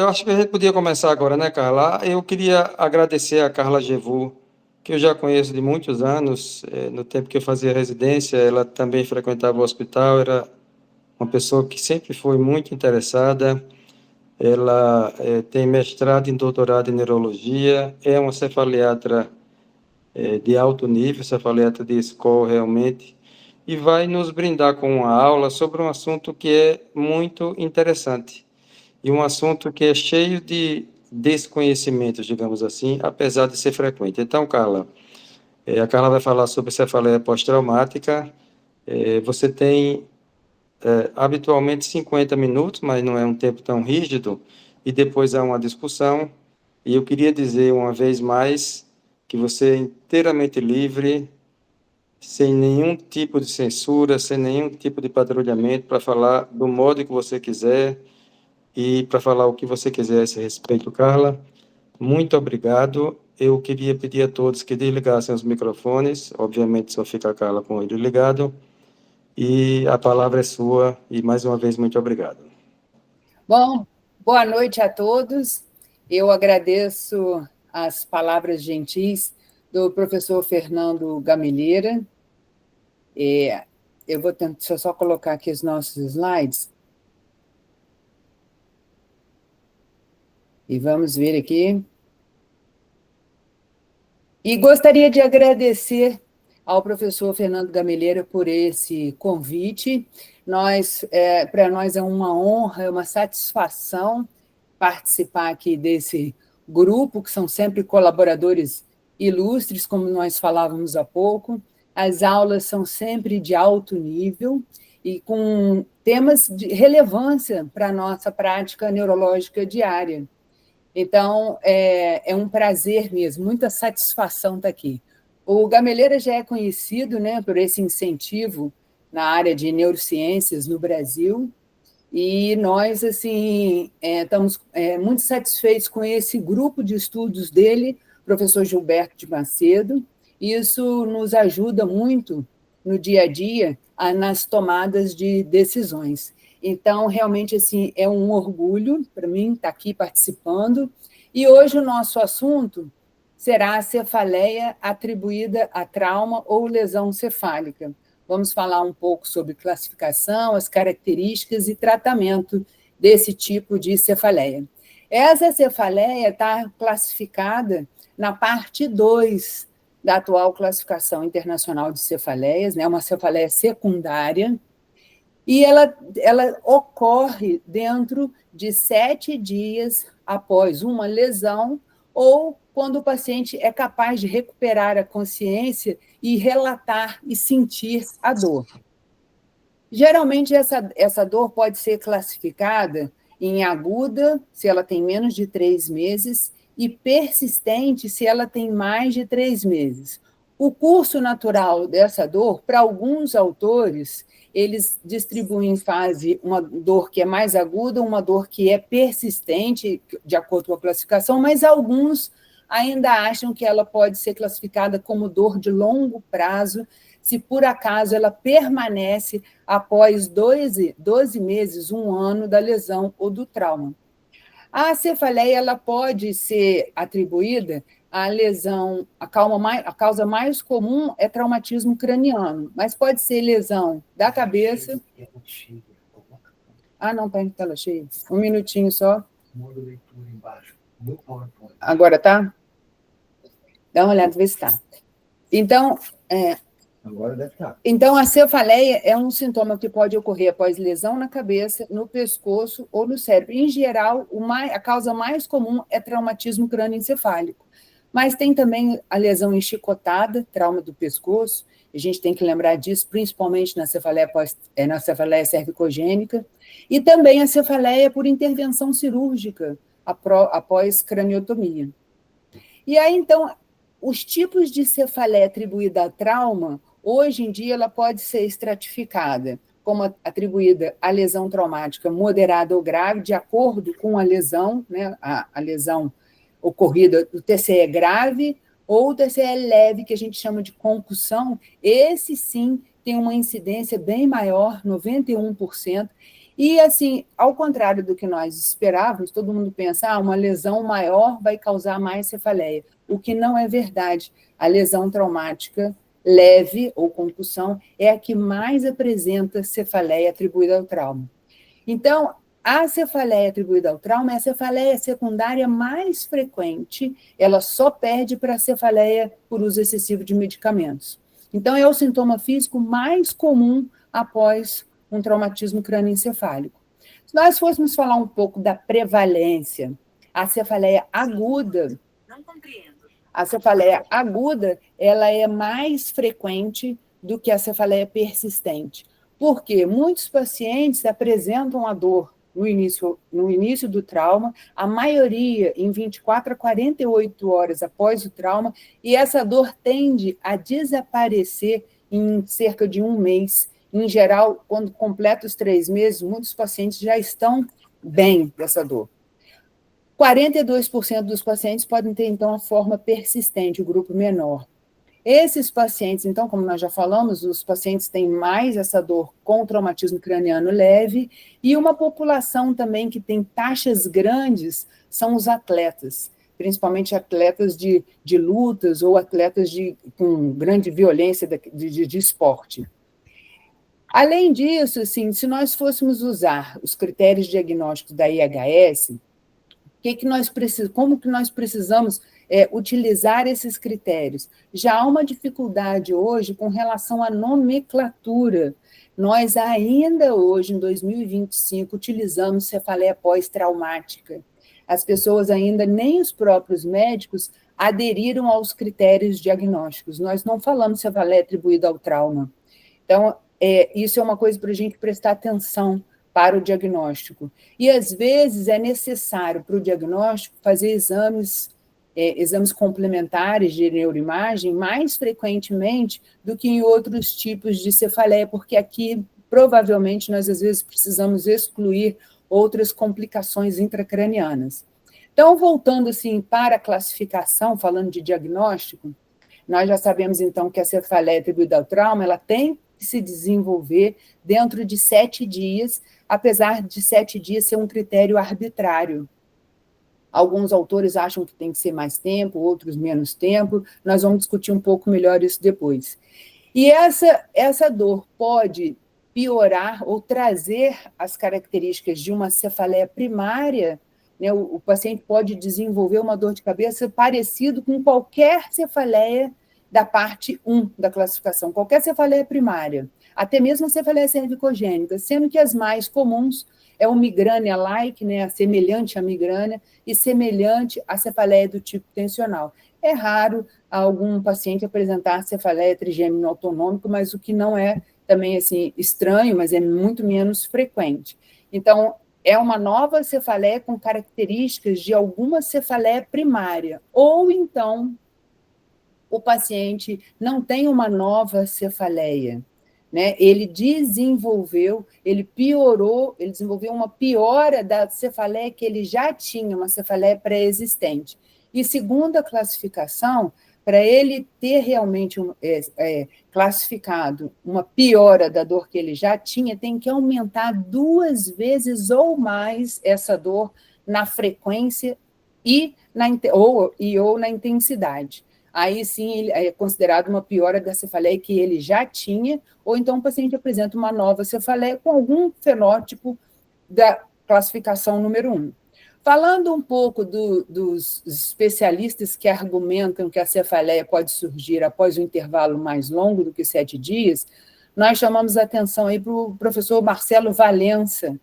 Eu acho que a gente podia começar agora, né, Carla? Eu queria agradecer a Carla Gevu, que eu já conheço de muitos anos. No tempo que eu fazia residência, ela também frequentava o hospital, era uma pessoa que sempre foi muito interessada. Ela tem mestrado e doutorado em neurologia, é uma cefaliatra de alto nível, cefaliatra de escola realmente, e vai nos brindar com uma aula sobre um assunto que é muito interessante e um assunto que é cheio de desconhecimentos, digamos assim, apesar de ser frequente. Então, Carla, a Carla vai falar sobre cefaleia pós-traumática. Você tem habitualmente 50 minutos, mas não é um tempo tão rígido, e depois há uma discussão. E eu queria dizer uma vez mais que você é inteiramente livre, sem nenhum tipo de censura, sem nenhum tipo de patrulhamento, para falar do modo que você quiser e para falar o que você quiser a esse respeito, Carla. Muito obrigado. Eu queria pedir a todos que desligassem os microfones, obviamente só fica a Carla com ele ligado, e a palavra é sua, e mais uma vez, muito obrigado. Bom, boa noite a todos. Eu agradeço as palavras gentis do professor Fernando Gameleira. Eu vou tentar, deixa eu só colocar aqui os nossos slides. E vamos ver aqui. E gostaria de agradecer ao professor Fernando Gameleira por esse convite. Para nós é uma honra, é uma satisfação participar aqui desse grupo, que são sempre colaboradores ilustres, como nós falávamos há pouco. As aulas são sempre de alto nível e com temas de relevância para a nossa prática neurológica diária. Então, é um prazer mesmo, muita satisfação estar aqui. O Gameleira já é conhecido, né, por esse incentivo na área de neurociências no Brasil, e nós assim estamos muito satisfeitos com esse grupo de estudos dele, professor Gilberto de Macedo. Isso nos ajuda muito no dia a dia nas tomadas de decisões. Então, realmente, assim, é um orgulho para mim estar aqui participando. E hoje o nosso assunto será a cefaleia atribuída a trauma ou lesão cefálica. Vamos falar um pouco sobre classificação, as características e tratamento desse tipo de cefaleia. Essa cefaleia está classificada na parte 2 da atual classificação internacional de cefaleias, né? Uma cefaleia secundária, e ela ocorre dentro de 7 dias após uma lesão ou quando o paciente é capaz de recuperar a consciência e relatar e sentir a dor. Geralmente, essa dor pode ser classificada em aguda, se ela tem menos de 3 meses, e persistente, se ela tem mais de 3 meses. O curso natural dessa dor, para alguns autores, eles distribuem em fase uma dor que é mais aguda, uma dor que é persistente, de acordo com a classificação, mas alguns ainda acham que ela pode ser classificada como dor de longo prazo, se por acaso ela permanece após 12 meses, 1 ano da lesão ou do trauma. A cefaleia ela pode ser atribuída à lesão, a causa mais comum é traumatismo craniano, mas pode ser lesão da cabeça. Ah, não, está em tela cheia. Um minutinho só. Modo leitura embaixo. Agora tá? Dá uma olhada, vê se está. Então, agora deve estar. Então, a cefaleia é um sintoma que pode ocorrer após lesão na cabeça, no pescoço ou no cérebro. Em geral, a causa mais comum é traumatismo crânioencefálico. Mas tem também a lesão enchicotada, trauma do pescoço, a gente tem que lembrar disso, principalmente na cefaleia cervicogênica, e também a cefaleia por intervenção cirúrgica após craniotomia. E aí, então, os tipos de cefaleia atribuída a trauma, hoje em dia, ela pode ser estratificada como atribuída à lesão traumática moderada ou grave, de acordo com a lesão, né, a lesão ocorrida do TCE grave ou TCE leve, que a gente chama de concussão. Esse, sim, tem uma incidência bem maior, 91%, E, assim, ao contrário do que nós esperávamos, todo mundo pensa, uma lesão maior vai causar mais cefaleia, o que não é verdade. A lesão traumática leve ou concussão é a que mais apresenta cefaleia atribuída ao trauma. Então, a cefaleia atribuída ao trauma é a cefaleia secundária mais frequente, ela só perde para a cefaleia por uso excessivo de medicamentos. Então, é o sintoma físico mais comum após um traumatismo crânioencefálico. Se nós fôssemos falar um pouco da prevalência, a cefaleia aguda, a cefaleia aguda, ela é mais frequente do que a cefaleia persistente. Porque muitos pacientes apresentam a dor no início do trauma, a maioria em 24 a 48 horas após o trauma, e essa dor tende a desaparecer em cerca de um mês. Em geral, quando completa os 3 meses, muitos pacientes já estão bem dessa dor. 42% dos pacientes podem ter, então, a forma persistente, o grupo menor. Esses pacientes, então, como nós já falamos, os pacientes têm mais essa dor com traumatismo craniano leve, e uma população também que tem taxas grandes são os atletas, principalmente atletas de lutas ou atletas com grande violência de esporte. Além disso, assim, se nós fôssemos usar os critérios diagnósticos da IHS, como que nós precisamos utilizar esses critérios? Já há uma dificuldade hoje com relação à nomenclatura. Nós ainda hoje, em 2025, utilizamos cefaleia pós-traumática. As pessoas ainda, nem os próprios médicos, aderiram aos critérios diagnósticos. Nós não falamos cefaleia atribuída ao trauma. Então, isso é uma coisa para a gente prestar atenção para o diagnóstico. E, às vezes, é necessário para o diagnóstico fazer exames complementares de neuroimagem mais frequentemente do que em outros tipos de cefaleia, porque aqui, provavelmente, nós, às vezes, precisamos excluir outras complicações intracranianas. Então, voltando, assim, para a classificação, falando de diagnóstico, nós já sabemos, então, que a cefaleia atribuída ao trauma, ela tem que se desenvolver dentro de 7 dias, apesar de 7 dias ser um critério arbitrário. Alguns autores acham que tem que ser mais tempo, outros menos tempo. Nós vamos discutir um pouco melhor isso depois. E essa dor pode piorar ou trazer as características de uma cefaleia primária, né? O paciente pode desenvolver uma dor de cabeça parecido com qualquer cefaleia da parte 1 da classificação, qualquer cefaleia primária, até mesmo a cefaleia cervicogênica, sendo que as mais comuns é o migrânia-like, né, semelhante à migrânia, e semelhante à cefaleia do tipo tensional. É raro algum paciente apresentar cefaleia trigêmino autonômico, mas o que não é também assim estranho, mas é muito menos frequente. Então, é uma nova cefaleia com características de alguma cefaleia primária, ou então o paciente não tem uma nova cefaleia, né? Ele desenvolveu uma piora da cefaleia que ele já tinha, uma cefaleia pré-existente. E segundo a classificação, para ele ter realmente classificado uma piora da dor que ele já tinha, tem que aumentar 2 vezes ou mais essa dor na frequência ou na intensidade. Aí sim é considerado uma piora da cefaleia que ele já tinha, ou então o paciente apresenta uma nova cefaleia com algum fenótipo da classificação número 1. Falando um pouco dos especialistas que argumentam que a cefaleia pode surgir após um intervalo mais longo do que 7 dias, nós chamamos a atenção aí para o professor Marcelo Valença,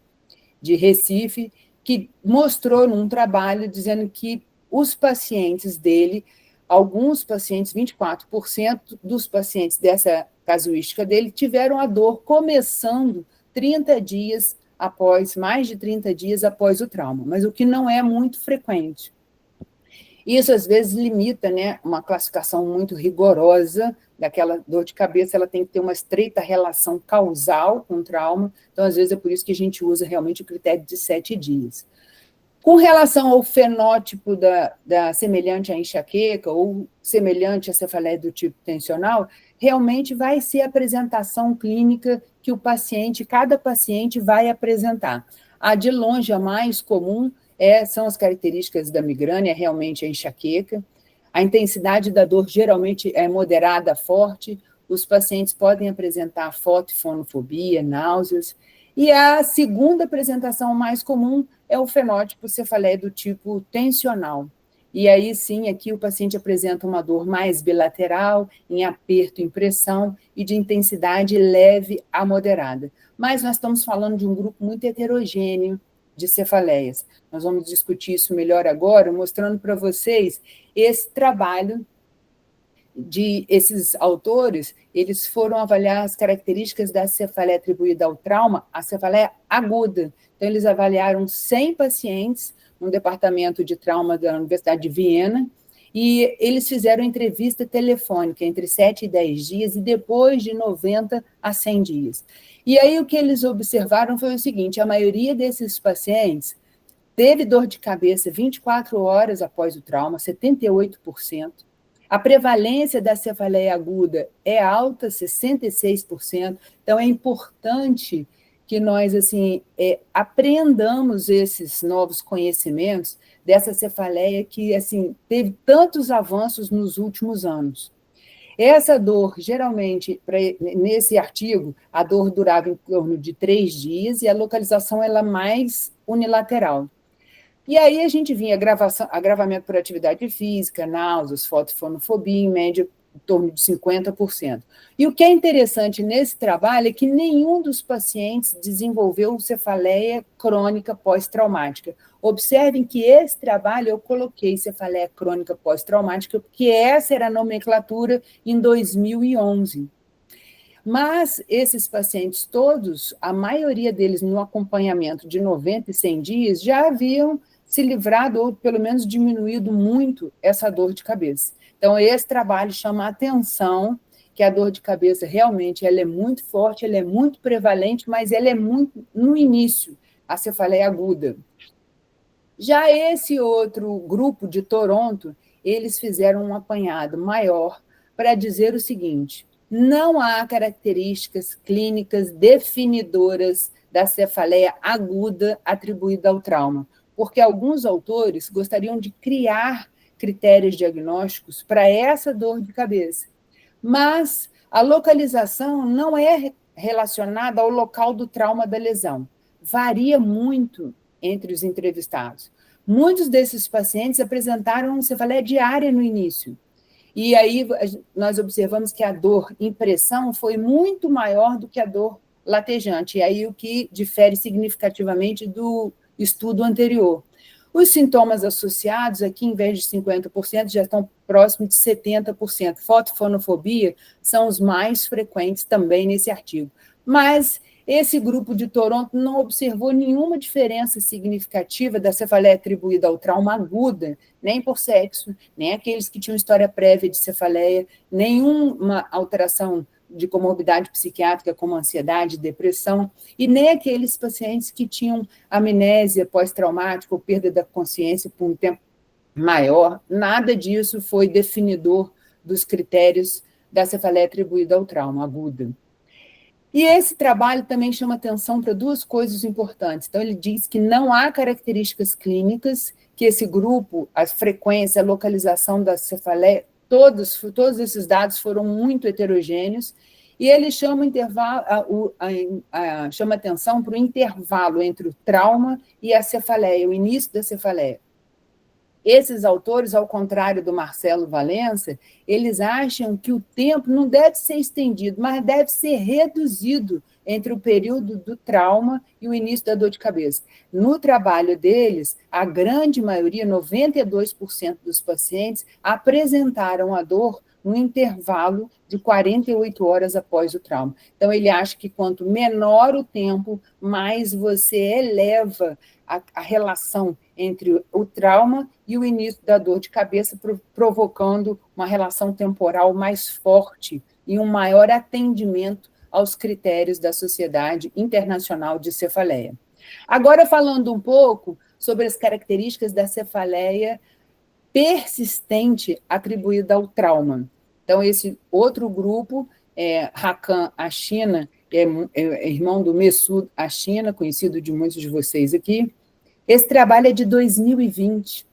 de Recife, que mostrou num trabalho dizendo que os pacientes dele, alguns pacientes, 24% dos pacientes dessa casuística dele, tiveram a dor começando 30 dias mais de 30 dias após o trauma, mas o que não é muito frequente. Isso, às vezes, limita, né, uma classificação muito rigorosa daquela dor de cabeça, ela tem que ter uma estreita relação causal com o trauma, então, às vezes, é por isso que a gente usa realmente o critério de 7 dias. Com relação ao fenótipo da semelhante à enxaqueca ou semelhante à cefaleia do tipo tensional, realmente vai ser a apresentação clínica que cada paciente vai apresentar. A de longe, a mais comum são as características da migrânia, realmente a enxaqueca. A intensidade da dor geralmente é moderada a forte. Os pacientes podem apresentar fotofonofobia, náuseas. E a segunda apresentação mais comum é o fenótipo cefaleia do tipo tensional. E aí sim, aqui o paciente apresenta uma dor mais bilateral, em aperto, em pressão e de intensidade leve a moderada. Mas nós estamos falando de um grupo muito heterogêneo de cefaleias. Nós vamos discutir isso melhor agora, mostrando para vocês esse trabalho esses autores, eles foram avaliar as características da cefaleia atribuída ao trauma, a cefaleia aguda. Então, eles avaliaram 100 pacientes no departamento de trauma da Universidade de Viena, e eles fizeram entrevista telefônica entre 7 e 10 dias e depois de 90 a 100 dias. E aí o que eles observaram foi o seguinte: a maioria desses pacientes teve dor de cabeça 24 horas após o trauma, 78%. A prevalência da cefaleia aguda é alta, 66%. Então, é importante que nós apreendamos esses novos conhecimentos dessa cefaleia que teve tantos avanços nos últimos anos. Essa dor, geralmente, nesse artigo, a dor durava em torno de 3 dias e a localização ela mais unilateral. E aí a gente vinha agravamento por atividade física, náuseas, fotofonofobia, em média, em torno de 50%. E o que é interessante nesse trabalho é que nenhum dos pacientes desenvolveu cefaleia crônica pós-traumática. Observem que esse trabalho eu coloquei cefaleia crônica pós-traumática, porque essa era a nomenclatura em 2011. Mas esses pacientes todos, a maioria deles no acompanhamento de 90 e 100 dias, já haviam se livrado ou pelo menos diminuído muito essa dor de cabeça. Então, esse trabalho chama a atenção que a dor de cabeça realmente ela é muito forte, ela é muito prevalente, mas ela é muito no início, a cefaleia aguda. Já esse outro grupo de Toronto, eles fizeram um apanhado maior para dizer o seguinte: não há características clínicas definidoras da cefaleia aguda atribuída ao trauma, porque alguns autores gostariam de criar critérios diagnósticos para essa dor de cabeça. Mas a localização não é relacionada ao local do trauma da lesão. Varia muito entre os entrevistados. Muitos desses pacientes apresentaram cefaleia diária no início. E aí nós observamos que a dor em pressão foi muito maior do que a dor latejante. E aí o que difere significativamente do estudo anterior. Os sintomas associados aqui, em vez de 50%, já estão próximos de 70%. Fotofonofobia são os mais frequentes também nesse artigo. Mas esse grupo de Toronto não observou nenhuma diferença significativa da cefaleia atribuída ao trauma aguda, nem por sexo, nem aqueles que tinham história prévia de cefaleia, nenhuma alteração de comorbidade psiquiátrica como ansiedade, depressão, e nem aqueles pacientes que tinham amnésia pós-traumática ou perda da consciência por um tempo maior. Nada disso foi definidor dos critérios da cefaleia atribuída ao trauma aguda. E esse trabalho também chama atenção para duas coisas importantes. Então, ele diz que não há características clínicas, que esse grupo, a frequência, a localização da cefaleia, todos esses dados foram muito heterogêneos, e ele chama, chama atenção para o intervalo entre o trauma e a cefaleia, o início da cefaleia. Esses autores, ao contrário do Marcelo Valença, eles acham que o tempo não deve ser estendido, mas deve ser reduzido entre o período do trauma e o início da dor de cabeça. No trabalho deles, a grande maioria, 92% dos pacientes, apresentaram a dor no intervalo de 48 horas após o trauma. Então, ele acha que quanto menor o tempo, mais você eleva a relação entre o trauma e o início da dor de cabeça, provocando uma relação temporal mais forte e um maior atendimento aos critérios da Sociedade Internacional de Cefaleia. Agora, falando um pouco sobre as características da cefaleia persistente atribuída ao trauma. Então, esse outro grupo, Hakan Ashina, é irmão do Messoud Ashina, conhecido de muitos de vocês aqui. Esse trabalho é de 2020.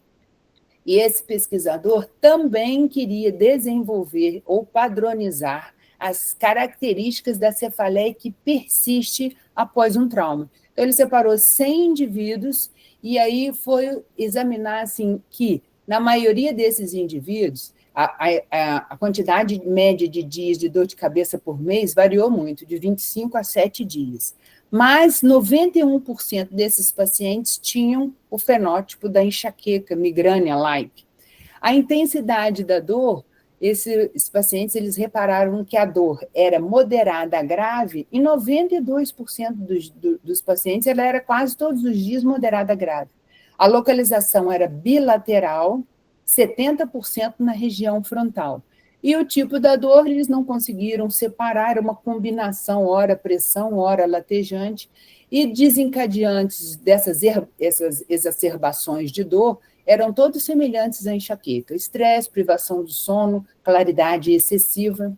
E esse pesquisador também queria desenvolver ou padronizar as características da cefaleia que persiste após um trauma. Então, ele separou 100 indivíduos e aí foi examinar assim, que, na maioria desses indivíduos, a quantidade média de dias de dor de cabeça por mês variou muito, de 25 a 7 dias. Mas 91% desses pacientes tinham o fenótipo da enxaqueca migrânia-like. A intensidade da dor, esses pacientes eles repararam que a dor era moderada a grave, e 92% dos pacientes ela era quase todos os dias moderada a grave. A localização era bilateral, 70% na região frontal. E o tipo da dor, eles não conseguiram separar, uma combinação, ora pressão, ora latejante, e desencadeantes essas exacerbações de dor eram todos semelhantes à enxaqueca: estresse, privação do sono, claridade excessiva.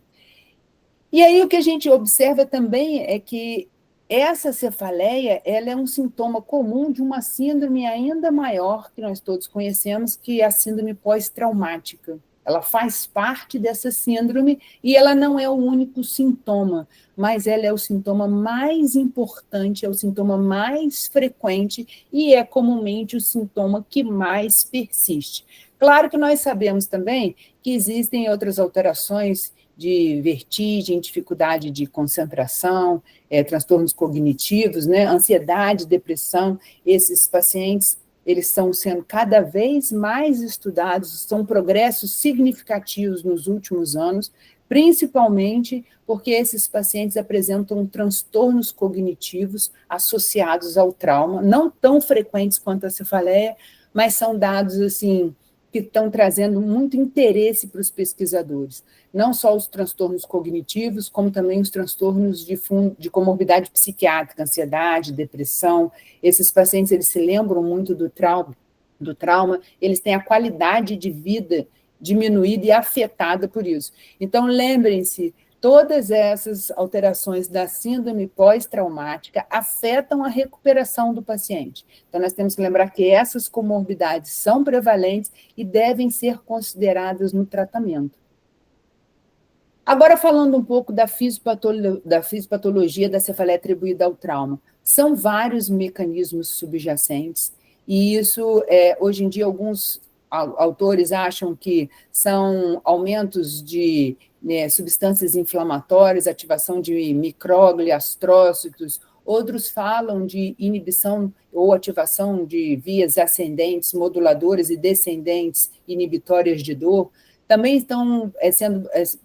E aí o que a gente observa também é que essa cefaleia ela é um sintoma comum de uma síndrome ainda maior que nós todos conhecemos, que é a síndrome pós-traumática. Ela faz parte dessa síndrome e ela não é o único sintoma, mas ela é o sintoma mais importante, é o sintoma mais frequente e é comumente o sintoma que mais persiste. Claro que nós sabemos também que existem outras alterações de vertigem, dificuldade de concentração, transtornos cognitivos, né, ansiedade, depressão. Esses pacientes eles estão sendo cada vez mais estudados, são progressos significativos nos últimos anos, principalmente porque esses pacientes apresentam transtornos cognitivos associados ao trauma, não tão frequentes quanto a cefaleia, mas são dados assim que estão trazendo muito interesse para os pesquisadores. Não só os transtornos cognitivos, como também os transtornos de comorbidade psiquiátrica, ansiedade, depressão. Esses pacientes, eles se lembram muito do trauma, eles têm a qualidade de vida diminuída e afetada por isso. Então, lembrem-se, todas essas alterações da síndrome pós-traumática afetam a recuperação do paciente. Então, nós temos que lembrar que essas comorbidades são prevalentes e devem ser consideradas no tratamento. Agora, falando um pouco da fisiopatologia da cefaleia atribuída ao trauma. São vários mecanismos subjacentes, e isso, hoje em dia, alguns autores acham que são aumentos de substâncias inflamatórias, ativação de micróglia, astrócitos. Outros falam de inibição ou ativação de vias ascendentes, moduladoras e descendentes inibitórias de dor. Também estão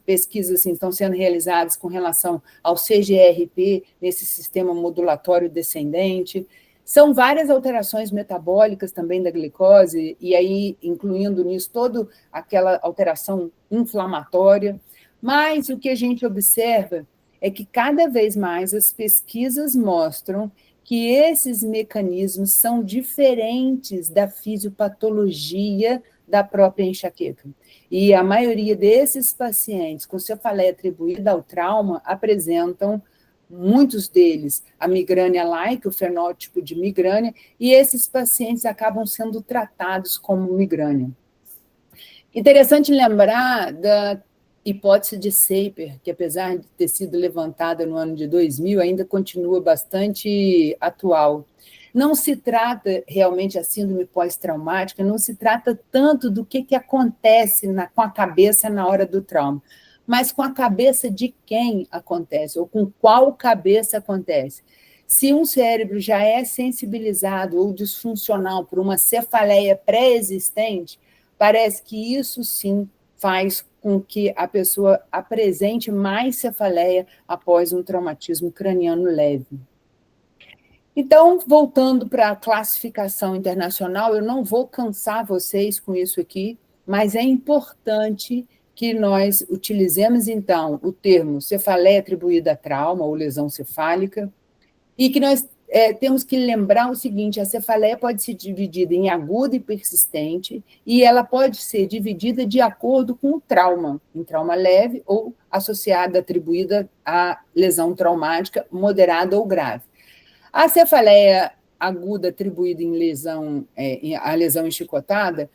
pesquisas assim, estão sendo realizadas com relação ao CGRP, nesse sistema modulatório descendente. São várias alterações metabólicas também da glicose, e aí incluindo nisso toda aquela alteração inflamatória. Mas o que a gente observa é que cada vez mais as pesquisas mostram que esses mecanismos são diferentes da fisiopatologia da própria enxaqueca. E a maioria desses pacientes com cefaleia atribuída ao trauma apresentam, muitos deles, a migrânia-like, o fenótipo de migrânia, e esses pacientes acabam sendo tratados como migrânia. Interessante lembrar da hipótese de Sapir, que apesar de ter sido levantada no ano de 2000, ainda continua bastante atual. Não se trata realmente a síndrome pós-traumática, não se trata tanto do que acontece com a cabeça na hora do trauma, mas com a cabeça de quem acontece, ou com qual cabeça acontece. Se um cérebro já é sensibilizado ou disfuncional por uma cefaleia pré-existente, parece que isso sim faz com que a pessoa apresente mais cefaleia após um traumatismo craniano leve. Então, voltando para a classificação internacional, eu não vou cansar vocês com isso aqui, mas é importante que nós utilizemos, então, o termo cefaleia atribuída a trauma ou lesão cefálica, e que nós temos que lembrar o seguinte: a cefaleia pode ser dividida em aguda e persistente, e ela pode ser dividida de acordo com o trauma, em trauma leve ou associada, atribuída à lesão traumática moderada ou grave. A cefaleia aguda atribuída à lesão enchicotada,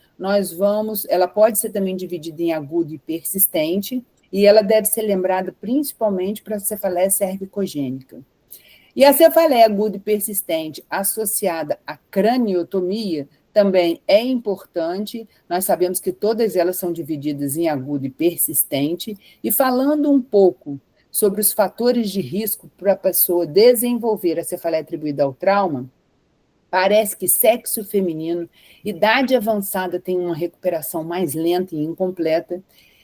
ela pode ser também dividida em aguda e persistente, e ela deve ser lembrada principalmente para a cefaleia cervicogênica. E a cefaleia aguda e persistente associada à craniotomia também é importante. Nós sabemos que todas elas são divididas em aguda e persistente. E falando um pouco sobre os fatores de risco para a pessoa desenvolver a cefaleia atribuída ao trauma, parece que sexo feminino, idade avançada tem uma recuperação mais lenta e incompleta.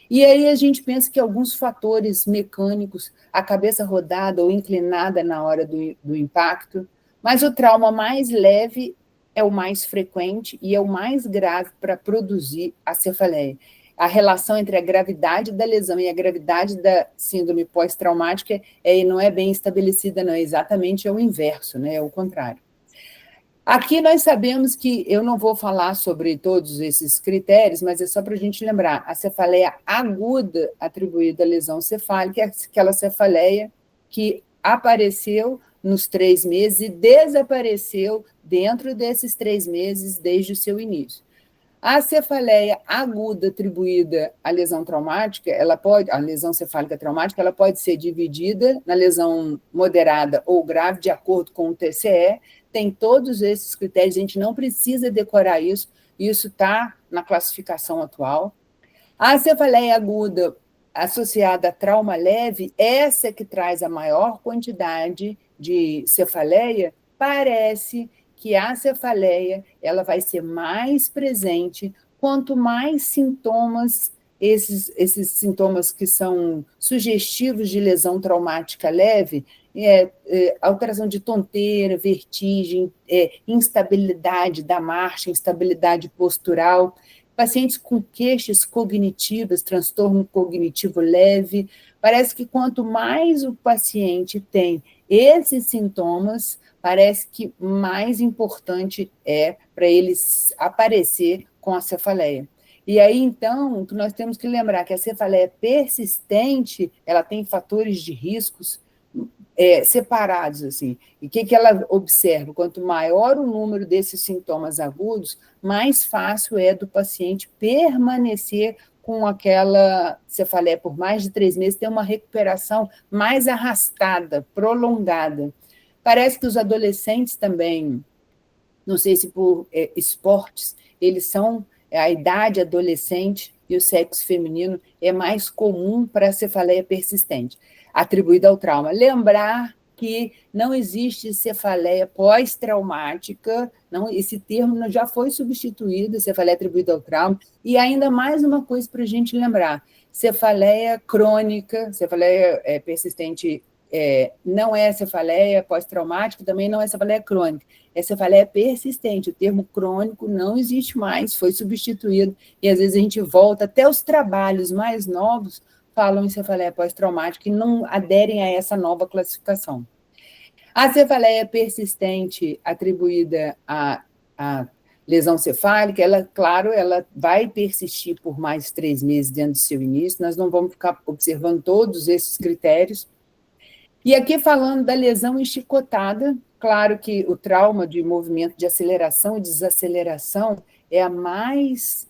E aí a gente pensa que alguns fatores mecânicos, a cabeça rodada ou inclinada na hora do impacto, mas o trauma mais leve é o mais frequente e é o mais grave para produzir a cefaleia. A relação entre a gravidade da lesão e a gravidade da síndrome pós-traumática não é bem estabelecida, não, exatamente o inverso, né? É o contrário. Aqui nós sabemos que, eu não vou falar sobre todos esses critérios, mas é só para a gente lembrar, a cefaleia aguda atribuída à lesão cefálica é aquela cefaleia que apareceu nos 3 meses e desapareceu dentro desses 3 meses desde o seu início. A cefaleia aguda atribuída à lesão traumática, a lesão cefálica traumática, ela pode ser dividida na lesão moderada ou grave, de acordo com o TCE. Tem todos esses critérios, a gente não precisa decorar isso está na classificação atual. A cefaleia aguda associada a trauma leve, essa que traz a maior quantidade de cefaleia, parece que a cefaleia ela vai ser mais presente quanto mais sintomas, esses sintomas que são sugestivos de lesão traumática leve, alteração de tonteira, vertigem, instabilidade da marcha, instabilidade postural, pacientes com queixas cognitivas, transtorno cognitivo leve. Parece que quanto mais o paciente tem esses sintomas, parece que mais importante é para eles aparecer com a cefaleia. E aí, então, nós temos que lembrar que a cefaleia persistente, ela tem fatores de riscos separados, assim. E o que ela observa? Quanto maior o número desses sintomas agudos, mais fácil é do paciente permanecer com aquela cefaleia por mais de 3 meses, ter uma recuperação mais arrastada, prolongada. Parece que os adolescentes também, não sei se por esportes, eles são a idade adolescente e o sexo feminino é mais comum para a cefaleia persistente, atribuída ao trauma. Lembrar que não existe cefaleia pós-traumática, não, esse termo já foi substituído, cefaleia atribuída ao trauma, e ainda mais uma coisa para a gente lembrar, cefaleia crônica, cefaleia persistente não é cefaleia pós-traumática, também não é cefaleia crônica, é cefaleia persistente, o termo crônico não existe mais, foi substituído, e às vezes a gente volta, até os trabalhos mais novos falam em cefaleia pós-traumática e não aderem a essa nova classificação. A cefaleia persistente atribuída à lesão cefálica, ela, claro, ela vai persistir por mais 3 meses dentro do seu início, nós não vamos ficar observando todos esses critérios. E aqui falando da lesão enchicotada, claro que o trauma de movimento de aceleração e desaceleração é a mais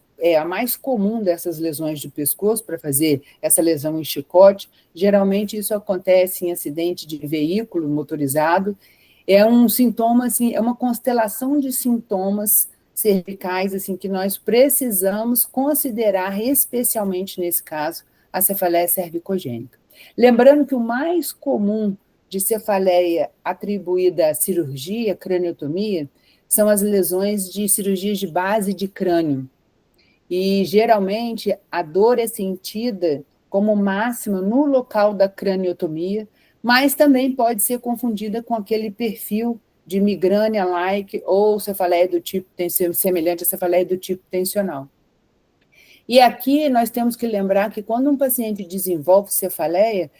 comum dessas lesões de pescoço para fazer essa lesão em chicote. Geralmente isso acontece em acidente de veículo motorizado. É um sintoma, assim, é uma constelação de sintomas cervicais assim, que nós precisamos considerar, especialmente nesse caso, a cefaleia cervicogênica. Lembrando que o mais comum de cefaleia atribuída à cirurgia, craniotomia, são as lesões de cirurgias de base de crânio. E, geralmente, a dor é sentida como máxima no local da craniotomia, mas também pode ser confundida com aquele perfil de migrânia-like ou cefaleia do tipo semelhante à cefaleia do tipo tensional. E aqui nós temos que lembrar que quando um paciente desenvolve cefaleia,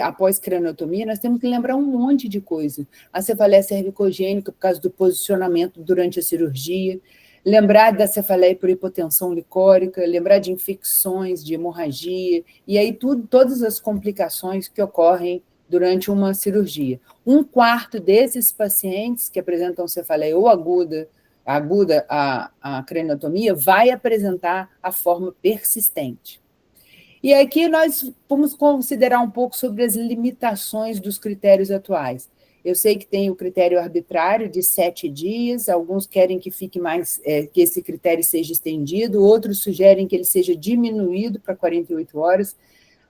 após craniotomia, nós temos que lembrar um monte de coisa. A cefaleia cervicogênica, por causa do posicionamento durante a cirurgia, lembrar da cefaleia por hipotensão licórica, lembrar de infecções, de hemorragia, e aí todas as complicações que ocorrem durante uma cirurgia. Um quarto desses pacientes que apresentam cefaleia ou aguda a craniotomia, vai apresentar a forma persistente. E aqui nós vamos considerar um pouco sobre as limitações dos critérios atuais. Eu sei que tem o critério arbitrário de 7 dias, alguns querem que fique mais, que esse critério seja estendido, outros sugerem que ele seja diminuído para 48 horas,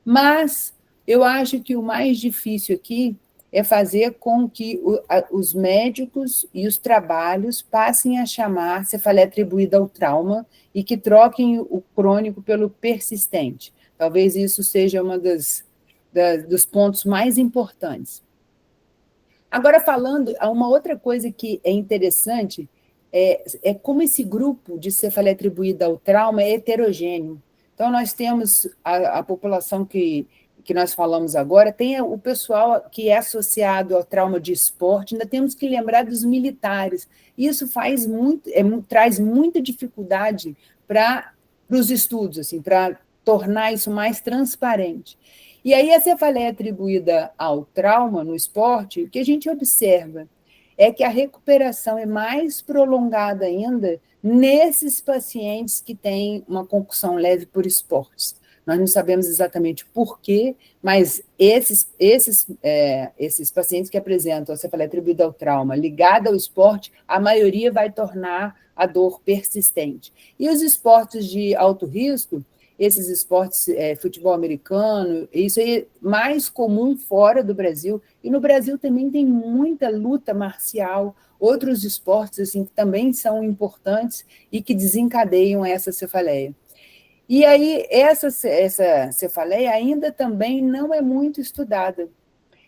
mas eu acho que o mais difícil aqui é fazer com que os médicos e os trabalhos passem a chamar cefaleia atribuída ao trauma e que troquem o crônico pelo persistente. Talvez isso seja dos pontos mais importantes. Agora, falando, uma outra coisa que é interessante é como esse grupo de cefaleia atribuída ao trauma é heterogêneo. Então, nós temos a população que nós falamos agora, tem o pessoal que é associado ao trauma de esporte, ainda temos que lembrar dos militares. Isso traz muita dificuldade para os estudos, assim, para tornar isso mais transparente. E aí, a cefaleia atribuída ao trauma no esporte, o que a gente observa é que a recuperação é mais prolongada ainda nesses pacientes que têm uma concussão leve por esportes. Nós não sabemos exatamente por quê, mas esses pacientes que apresentam a cefaleia atribuída ao trauma ligada ao esporte, a maioria vai tornar a dor persistente. E os esportes de alto risco, esses esportes, futebol americano, isso é mais comum fora do Brasil, e no Brasil também tem muita luta marcial, outros esportes assim, que também são importantes e que desencadeiam essa cefaleia. E aí, essa cefaleia ainda também não é muito estudada.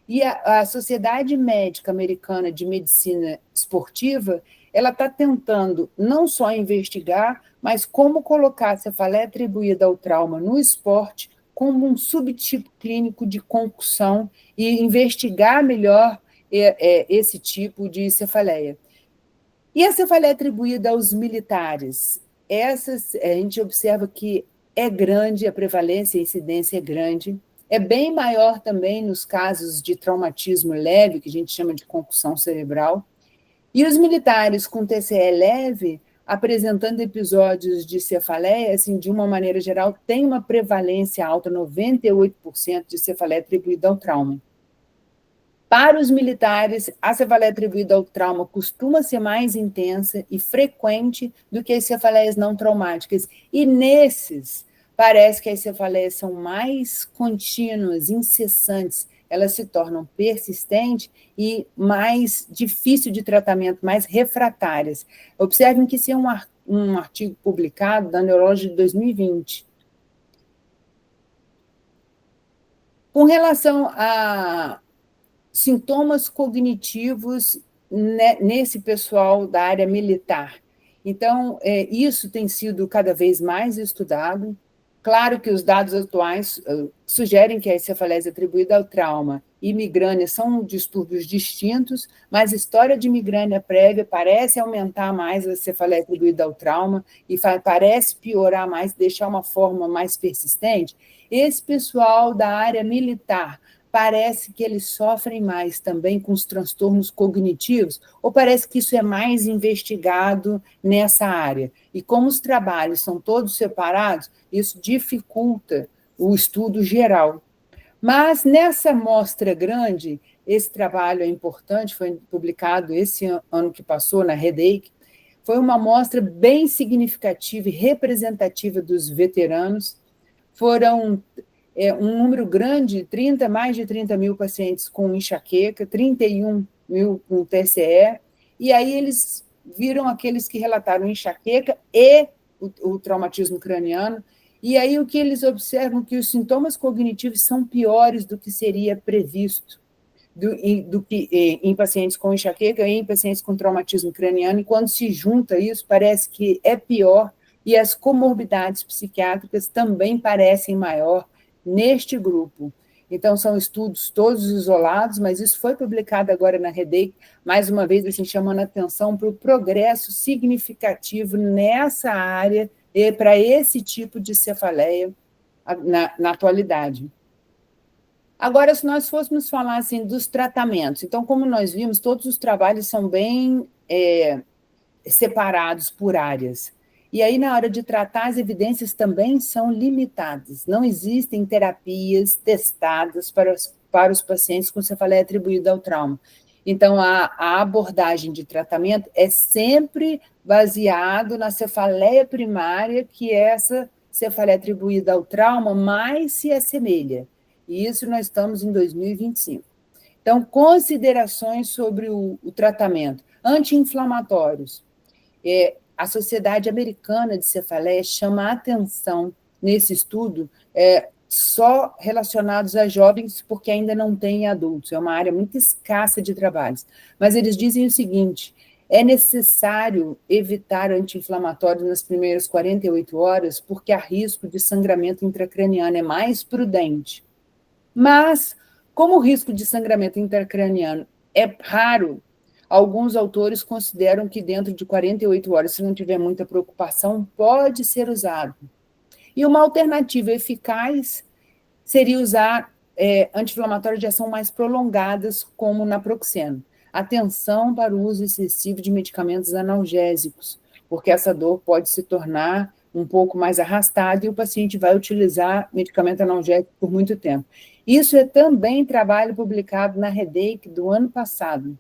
E a Sociedade Médica Americana de Medicina Esportiva, ela está tentando não só investigar, mas como colocar a cefaleia atribuída ao trauma no esporte como um subtipo clínico de concussão e investigar melhor esse tipo de cefaleia. E a cefaleia atribuída aos militares? A gente observa que é grande, a prevalência e a incidência é grande, é bem maior também nos casos de traumatismo leve, que a gente chama de concussão cerebral, e os militares com TCE leve, apresentando episódios de cefaleia, assim, de uma maneira geral, tem uma prevalência alta, 98% de cefaleia atribuída ao trauma. Para os militares, a cefaleia atribuída ao trauma costuma ser mais intensa e frequente do que as cefaleias não traumáticas. E nesses, parece que as cefaleias são mais contínuas, incessantes, elas se tornam persistentes e mais difícil de tratamento, mais refratárias. Observem que isso é um artigo publicado da Neurology de 2020. Com relação a sintomas cognitivos nesse pessoal da área militar. Então, isso tem sido cada vez mais estudado. Claro que os dados atuais sugerem que a cefaleia atribuída ao trauma e migrânia são distúrbios distintos, mas a história de migrânia prévia parece aumentar mais a cefaleia atribuída ao trauma e parece piorar mais, deixar uma forma mais persistente. Esse pessoal da área militar, parece que eles sofrem mais também com os transtornos cognitivos, ou parece que isso é mais investigado nessa área? E como os trabalhos são todos separados, isso dificulta o estudo geral. Mas nessa amostra grande, esse trabalho é importante, foi publicado esse ano que passou na Headache, foi uma amostra bem significativa e representativa dos veteranos, foram um número grande, mais de 30 mil pacientes com enxaqueca, 31 mil com TCE, e aí eles viram aqueles que relataram enxaqueca e o traumatismo craniano, e aí o que eles observam é que os sintomas cognitivos são piores do que seria previsto do que em pacientes com enxaqueca e em pacientes com traumatismo craniano, e quando se junta isso, parece que é pior, e as comorbidades psiquiátricas também parecem maior neste grupo. Então, são estudos todos isolados, mas isso foi publicado agora na Headache, mais uma vez, assim, chamando a atenção para o progresso significativo nessa área e para esse tipo de cefaleia na atualidade. Agora, se nós fôssemos falar assim, dos tratamentos, então, como nós vimos, todos os trabalhos são bem separados por áreas. E aí, na hora de tratar, as evidências também são limitadas. Não existem terapias testadas para os pacientes com cefaleia atribuída ao trauma. Então, a abordagem de tratamento é sempre baseado na cefaleia primária, que é essa cefaleia atribuída ao trauma mais se assemelha. E isso nós estamos em 2025. Então, considerações sobre o tratamento. Anti-inflamatórios. A Sociedade Americana de Cefaleia chama a atenção nesse estudo só relacionados a jovens, porque ainda não tem adultos, é uma área muito escassa de trabalhos. Mas eles dizem o seguinte: é necessário evitar anti-inflamatórios nas primeiras 48 horas, porque há risco de sangramento intracraniano, é mais prudente. Mas, como o risco de sangramento intracraniano é raro, alguns autores consideram que dentro de 48 horas, se não tiver muita preocupação, pode ser usado. E uma alternativa eficaz seria usar anti-inflamatórios de ação mais prolongadas, como naproxeno. Atenção para o uso excessivo de medicamentos analgésicos, porque essa dor pode se tornar um pouco mais arrastada e o paciente vai utilizar medicamento analgésico por muito tempo. Isso é também trabalho publicado na Headache do ano passado.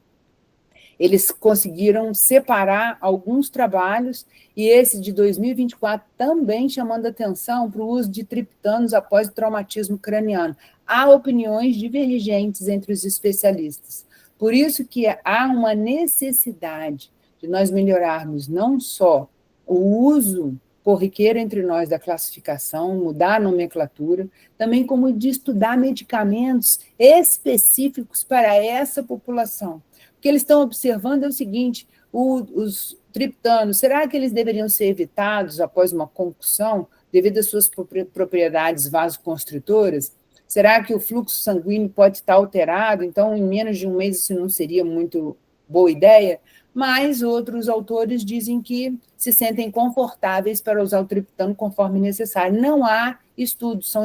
Eles conseguiram separar alguns trabalhos, e esse de 2024 também chamando atenção para o uso de triptanos após o traumatismo craniano. Há opiniões divergentes entre os especialistas. Por isso que há uma necessidade de nós melhorarmos não só o uso corriqueiro entre nós da classificação, mudar a nomenclatura, também como de estudar medicamentos específicos para essa população. O que eles estão observando é o seguinte: os triptanos, será que eles deveriam ser evitados após uma concussão, devido às suas propriedades vasoconstritoras? Será que o fluxo sanguíneo pode estar alterado? Então, em menos de um mês, isso não seria muito boa ideia? Mas outros autores dizem que se sentem confortáveis para usar o triptano conforme necessário. Não há estudos, são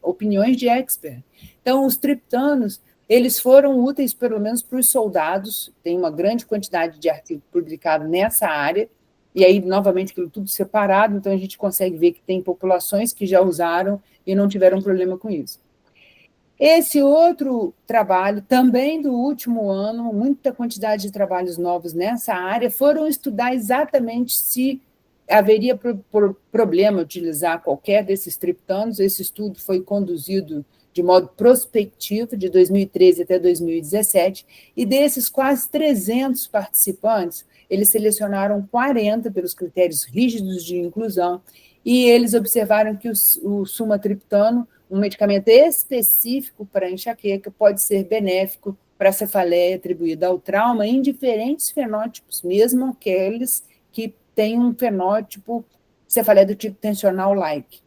opiniões de expert. Então, os triptanos, eles foram úteis, pelo menos para os soldados, tem uma grande quantidade de artigos publicados nessa área, e aí, novamente, aquilo tudo separado, então a gente consegue ver que tem populações que já usaram e não tiveram problema com isso. Esse outro trabalho, também do último ano, muita quantidade de trabalhos novos nessa área, foram estudar exatamente se haveria problema utilizar qualquer desses triptanos. Esse estudo foi conduzido de modo prospectivo, de 2013 até 2017, e desses quase 300 participantes, eles selecionaram 40 pelos critérios rígidos de inclusão, e eles observaram que o sumatriptano, um medicamento específico para enxaqueca, pode ser benéfico para a cefaleia atribuída ao trauma em diferentes fenótipos, mesmo aqueles que têm um fenótipo cefaleia do tipo tensional-like.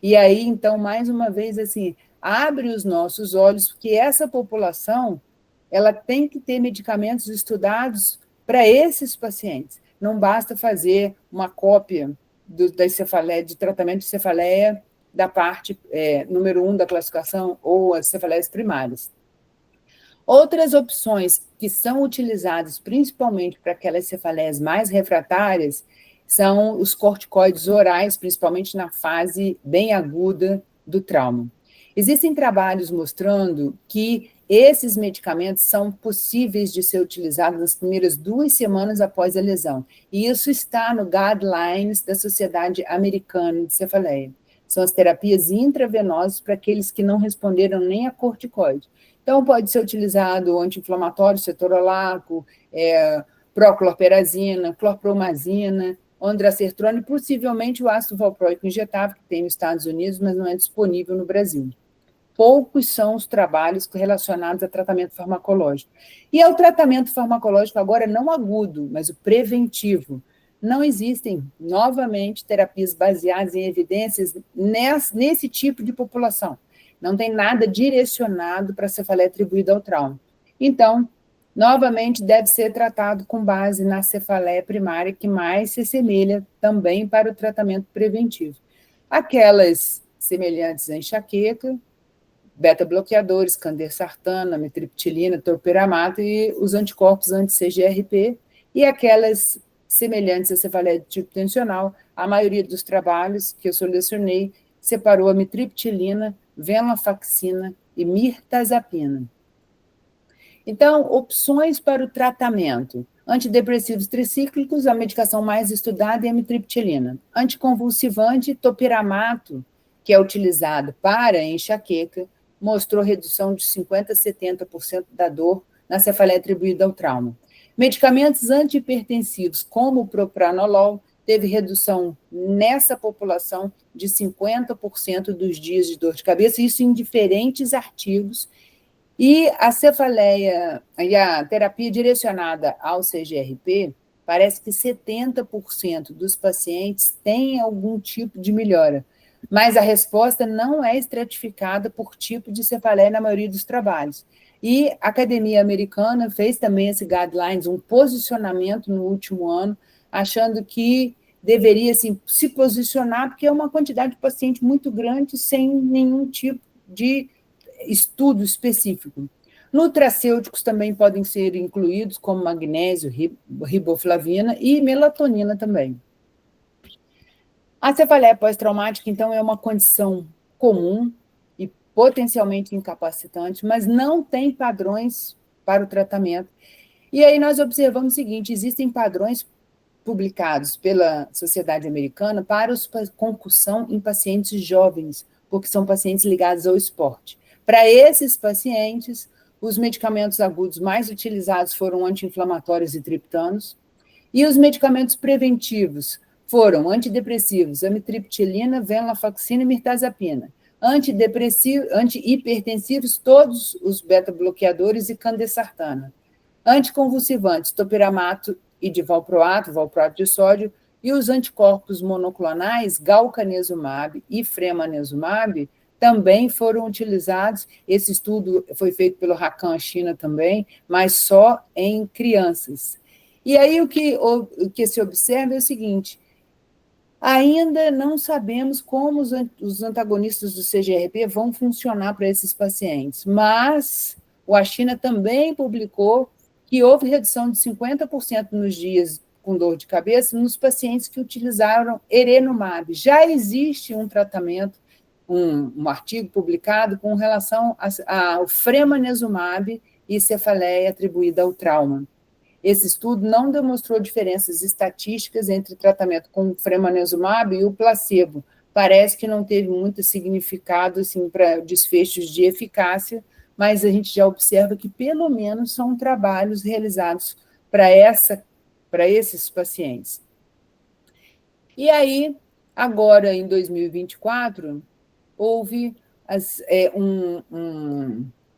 E aí, então, mais uma vez, assim, abre os nossos olhos, porque essa população, ela tem que ter medicamentos estudados para esses pacientes. Não basta fazer uma cópia da cefaleia, de tratamento de cefaleia da parte número 1 da classificação, ou as cefaleias primárias. Outras opções que são utilizadas principalmente para aquelas cefaleias mais refratárias são os corticoides orais, principalmente na fase bem aguda do trauma. Existem trabalhos mostrando que esses medicamentos são possíveis de ser utilizados nas primeiras 2 semanas após a lesão, e isso está no Guidelines da Sociedade Americana de Cefaleia. São as terapias intravenosas para aqueles que não responderam nem a corticoide. Então, pode ser utilizado o anti-inflamatório, cetorolaco, proclorperazina, clorpromazina, ondansetron, possivelmente o ácido valproico injetável, que tem nos Estados Unidos, mas não é disponível no Brasil. Poucos são os trabalhos relacionados a tratamento farmacológico. E ao tratamento farmacológico agora não agudo, mas o preventivo. Não existem, novamente, terapias baseadas em evidências nesse tipo de população. não tem nada direcionado para a cefaleia atribuída ao trauma. Então, novamente, deve ser tratado com base na cefaleia primária, que mais se assemelha também para o tratamento preventivo. Aquelas semelhantes à enxaqueca, beta-bloqueadores, candersartana, amitriptilina, topiramate e os anticorpos anti-CGRP, e aquelas semelhantes à cefaleia de tipo tensional, a maioria dos trabalhos que eu selecionei separou amitriptilina, venlafaxina e mirtazapina. Então, opções para o tratamento. Antidepressivos tricíclicos, a medicação mais estudada é a amitriptilina. Anticonvulsivante, topiramato, que é utilizado para enxaqueca, mostrou redução de 50% a 70% da dor na cefaleia atribuída ao trauma. Medicamentos antihipertensivos, como o propranolol, teve redução nessa população de 50% dos dias de dor de cabeça, isso em diferentes artigos. E a cefaleia e a terapia direcionada ao CGRP, parece que 70% dos pacientes têm algum tipo de melhora, mas a resposta não é estratificada por tipo de cefaleia na maioria dos trabalhos. E a Academia Americana fez também esse guidelines, um posicionamento no último ano, achando que deveria assim, se posicionar, porque é uma quantidade de paciente muito grande, sem nenhum tipo de estudo específico. Nutracêuticos também podem ser incluídos, como magnésio, riboflavina e melatonina também. A cefaleia pós-traumática, então, é uma condição comum e potencialmente incapacitante, mas não tem padrões para o tratamento. E aí nós observamos o seguinte, existem padrões publicados pela Sociedade Americana para concussão em pacientes jovens, porque são pacientes ligados ao esporte. Para esses pacientes, os medicamentos agudos mais utilizados foram anti-inflamatórios e triptanos, e os medicamentos preventivos foram antidepressivos, amitriptilina, venlafaxina e mirtazapina. Antihipertensivos, todos os beta-bloqueadores e candersartana. Anticonvulsivantes, topiramato e de valproato de sódio, e os anticorpos monoclonais, galcanezumab e fremanezumab, também foram utilizados. Esse estudo foi feito pelo Rakan China também, mas só em crianças. E aí o que se observa é o seguinte, ainda não sabemos como os antagonistas do CGRP vão funcionar para esses pacientes, mas a China também publicou que houve redução de 50% nos dias com dor de cabeça nos pacientes que utilizaram erenumab. Já existe um tratamento, um artigo publicado com relação ao fremanezumab e cefaleia atribuída ao trauma. Esse estudo não demonstrou diferenças estatísticas entre tratamento com fremanezumab e o placebo. Parece que não teve muito significado assim, para desfechos de eficácia, mas a gente já observa que, pelo menos, são trabalhos realizados para esses pacientes. E aí, agora, em 2024, houve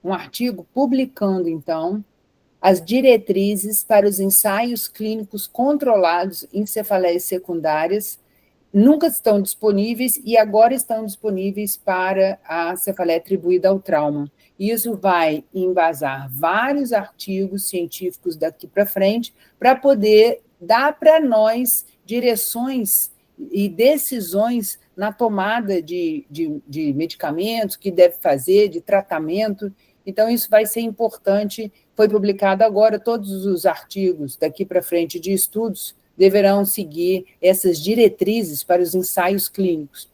um artigo publicando, então, as diretrizes para os ensaios clínicos controlados em cefaleias secundárias, nunca estão disponíveis e agora estão disponíveis para a cefaleia atribuída ao trauma. Isso vai embasar vários artigos científicos daqui para frente para poder dar para nós direções e decisões na tomada de medicamentos, que deve fazer, de tratamento. Então, isso vai ser importante. Foi publicado agora, todos os artigos daqui para frente de estudos deverão seguir essas diretrizes para os ensaios clínicos.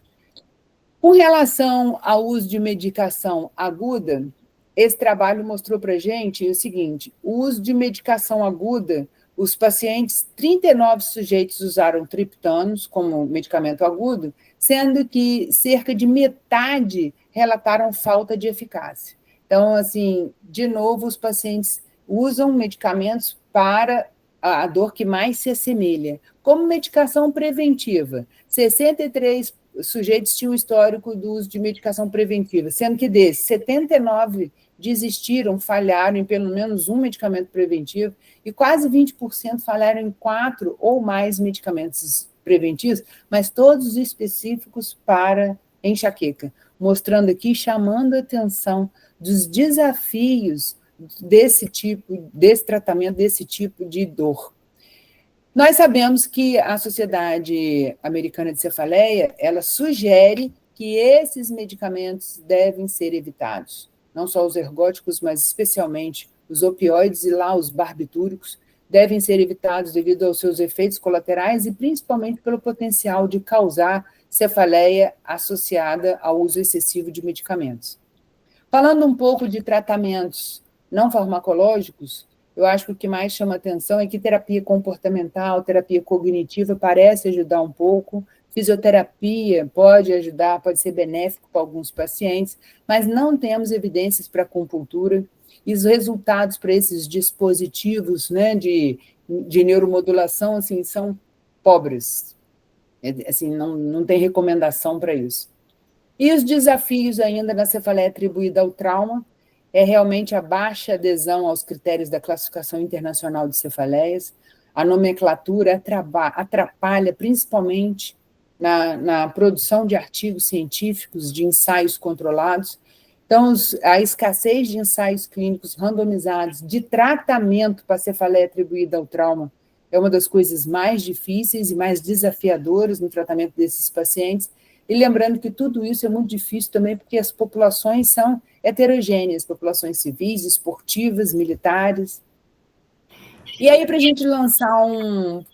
Com relação ao uso de medicação aguda, esse trabalho mostrou para a gente o seguinte, o uso de medicação aguda, os pacientes, 39 sujeitos usaram triptanos como medicamento agudo, sendo que cerca de metade relataram falta de eficácia. Então, assim, de novo, os pacientes usam medicamentos para a dor que mais se assemelha. Como medicação preventiva, 63 sujeitos tinham histórico do uso de medicação preventiva, sendo que desses, 79 desistiram, falharam em pelo menos um medicamento preventivo e quase 20% falharam em 4 ou mais medicamentos preventivos, mas todos específicos para enxaqueca, mostrando aqui, chamando a atenção dos desafios desse tratamento, desse tipo de dor. Nós sabemos que a Sociedade Americana de Cefaleia, ela sugere que esses medicamentos devem ser evitados, não só os ergóticos, mas especialmente os opioides e lá os barbitúricos, devem ser evitados devido aos seus efeitos colaterais e principalmente pelo potencial de causar cefaleia associada ao uso excessivo de medicamentos. Falando um pouco de tratamentos não farmacológicos, eu acho que o que mais chama atenção é que terapia comportamental, terapia cognitiva parece ajudar um pouco, fisioterapia pode ajudar, pode ser benéfico para alguns pacientes, mas não temos evidências para acupuntura, e os resultados para esses dispositivos, né, de neuromodulação assim, são pobres. Assim, não tem recomendação para isso. E os desafios ainda na cefaleia atribuída ao trauma é realmente a baixa adesão aos critérios da Classificação Internacional de Cefaleias, a nomenclatura atrapalha principalmente na produção de artigos científicos, de ensaios controlados. Então, a escassez de ensaios clínicos randomizados de tratamento para a cefaleia atribuída ao trauma é uma das coisas mais difíceis e mais desafiadoras no tratamento desses pacientes. E lembrando que tudo isso é muito difícil também porque as populações são heterogêneas, populações civis, esportivas, militares. E aí, para a gente lançar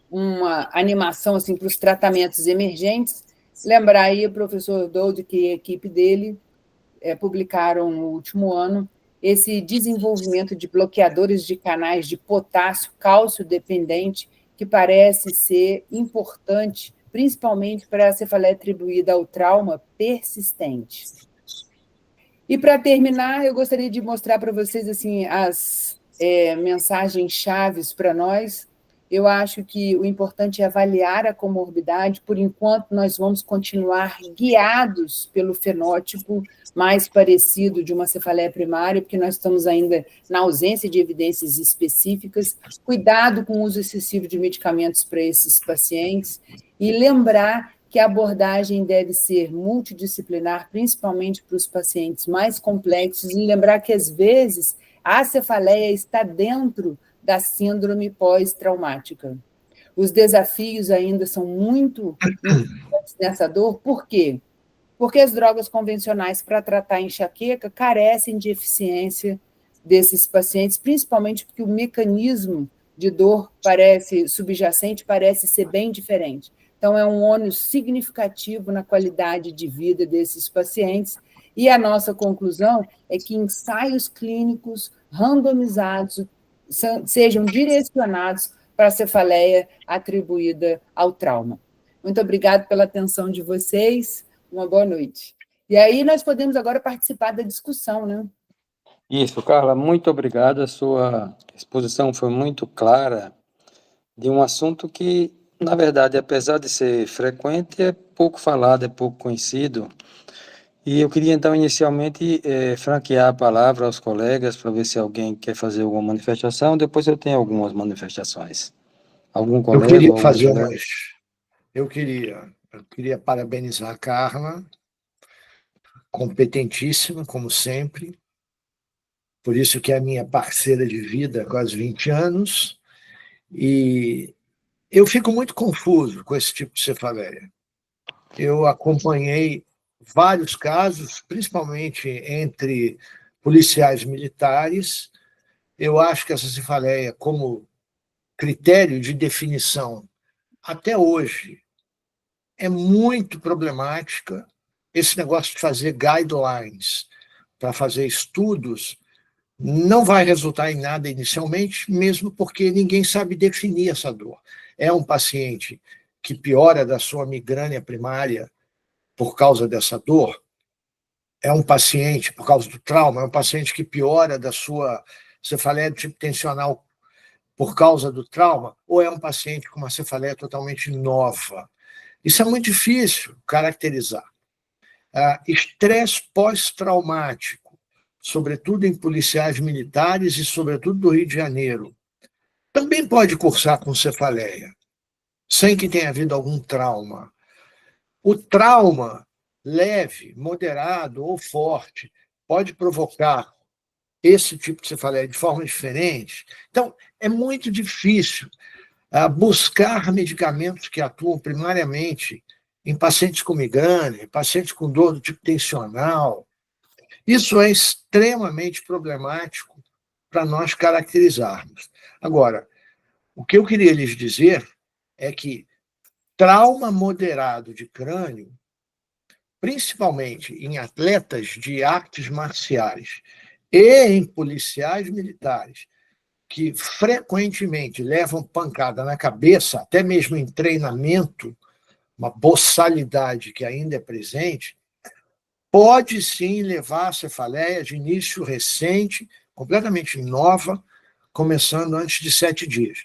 uma animação assim, para os tratamentos emergentes, lembrar aí o professor Dold que a equipe dele publicaram no último ano esse desenvolvimento de bloqueadores de canais de potássio, cálcio dependente, que parece ser importante, principalmente para a cefaleia atribuída ao trauma persistente. E, para terminar, eu gostaria de mostrar para vocês assim, as mensagens chaves para nós. Eu acho que o importante é avaliar a comorbidade. Por enquanto, nós vamos continuar guiados pelo fenótipo mais parecido de uma cefaleia primária, porque nós estamos ainda na ausência de evidências específicas. Cuidado com o uso excessivo de medicamentos para esses pacientes e lembrar que a abordagem deve ser multidisciplinar, principalmente para os pacientes mais complexos, e lembrar que, às vezes, a cefaleia está dentro da síndrome pós-traumática. Os desafios ainda são muito importantes nessa dor, por quê? Porque as drogas convencionais para tratar a enxaqueca carecem de eficiência desses pacientes, principalmente porque o mecanismo de dor subjacente parece ser bem diferente. Então, é um ônus significativo na qualidade de vida desses pacientes, e a nossa conclusão é que ensaios clínicos randomizados sejam direcionados para a cefaleia atribuída ao trauma. Muito obrigada pela atenção de vocês, uma boa noite. E aí nós podemos agora participar da discussão, né? Isso, Carla, muito obrigado. A sua exposição foi muito clara de um assunto que, na verdade, apesar de ser frequente, é pouco falado, é pouco conhecido. E eu queria, então, inicialmente, franquear a palavra aos colegas para ver se alguém quer fazer alguma manifestação. Depois eu tenho algumas manifestações. Algum Eu colega queria ou algum fazer colega? umas. Eu queria parabenizar a Carla, competentíssima, como sempre, por isso que é a minha parceira de vida há quase 20 anos, e eu fico muito confuso com esse tipo de cefaleia. Eu acompanhei vários casos, principalmente entre policiais militares. Eu acho que essa cefaleia, como critério de definição, até hoje, é muito problemática. Esse negócio de fazer guidelines para fazer estudos não vai resultar em nada inicialmente, mesmo porque ninguém sabe definir essa dor. É um paciente que piora da sua migrânia primária por causa dessa dor? É um paciente, por causa do trauma, é um paciente que piora da sua cefaleia do tipo tensional por causa do trauma? Ou é um paciente com uma cefaleia totalmente nova? Isso é muito difícil caracterizar. Estresse pós-traumático, sobretudo em policiais militares e sobretudo do Rio de Janeiro, também pode cursar com cefaleia, sem que tenha havido algum trauma. O trauma leve, moderado ou forte pode provocar esse tipo de cefaleia de forma diferente. Então, é muito difícil buscar medicamentos que atuam primariamente em pacientes com migrânia, pacientes com dor do tipo tensional. Isso é extremamente problemático para nós caracterizarmos. Agora, o que eu queria lhes dizer é que trauma moderado de crânio, principalmente em atletas de artes marciais e em policiais militares, que frequentemente levam pancada na cabeça, até mesmo em treinamento, uma boçalidade que ainda é presente, pode sim levar a cefaleia de início recente, completamente nova, começando antes de 7 dias.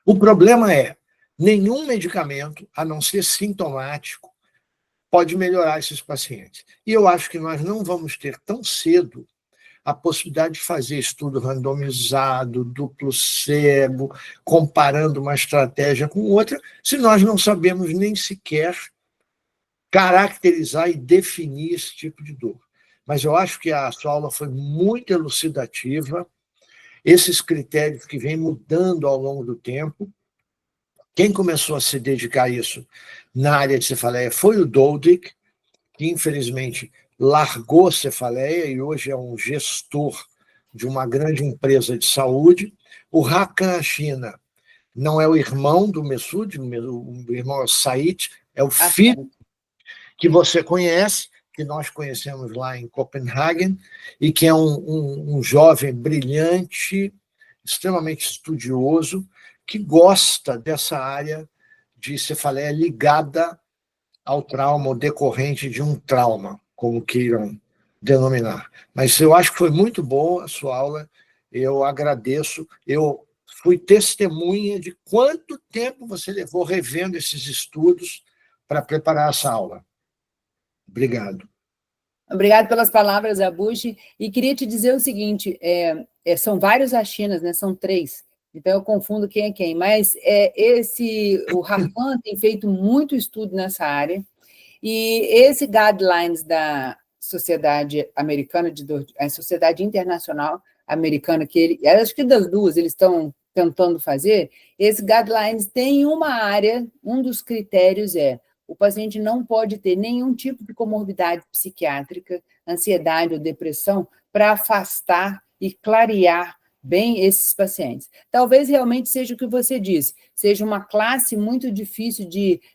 O problema é, nenhum medicamento, a não ser sintomático, pode melhorar esses pacientes. E eu acho que nós não vamos ter tão cedo a possibilidade de fazer estudo randomizado, duplo cego, comparando uma estratégia com outra, se nós não sabemos nem sequer caracterizar e definir esse tipo de dor. Mas eu acho que a sua aula foi muito elucidativa, esses critérios que vêm mudando ao longo do tempo. Quem começou a se dedicar a isso na área de cefaleia foi o Doldick, que infelizmente largou a cefaleia e hoje é um gestor de uma grande empresa de saúde. O Hakan China não é o irmão do Messoud, o irmão é o Said, é o filho que você conhece, que nós conhecemos lá em Copenhague, e que é um jovem brilhante, extremamente estudioso, que gosta dessa área de cefaleia ligada ao trauma, ou decorrente de um trauma, como queiram denominar. Mas eu acho que foi muito boa a sua aula, eu agradeço, eu fui testemunha de quanto tempo você levou revendo esses estudos para preparar essa aula. Obrigado. Obrigado pelas palavras, Abushi. E queria te dizer o seguinte, são vários Achinas, né? São 3. Então, eu confundo quem é quem. Mas o Hakan tem feito muito estudo nessa área, e esse guidelines da Sociedade Americana de Dor, a Sociedade Internacional Americana, acho que das duas eles estão tentando fazer, esse guidelines tem uma área, um dos critérios o paciente não pode ter nenhum tipo de comorbidade psiquiátrica, ansiedade ou depressão, para afastar e clarear bem esses pacientes. Talvez realmente seja o que você disse, seja uma classe muito difícil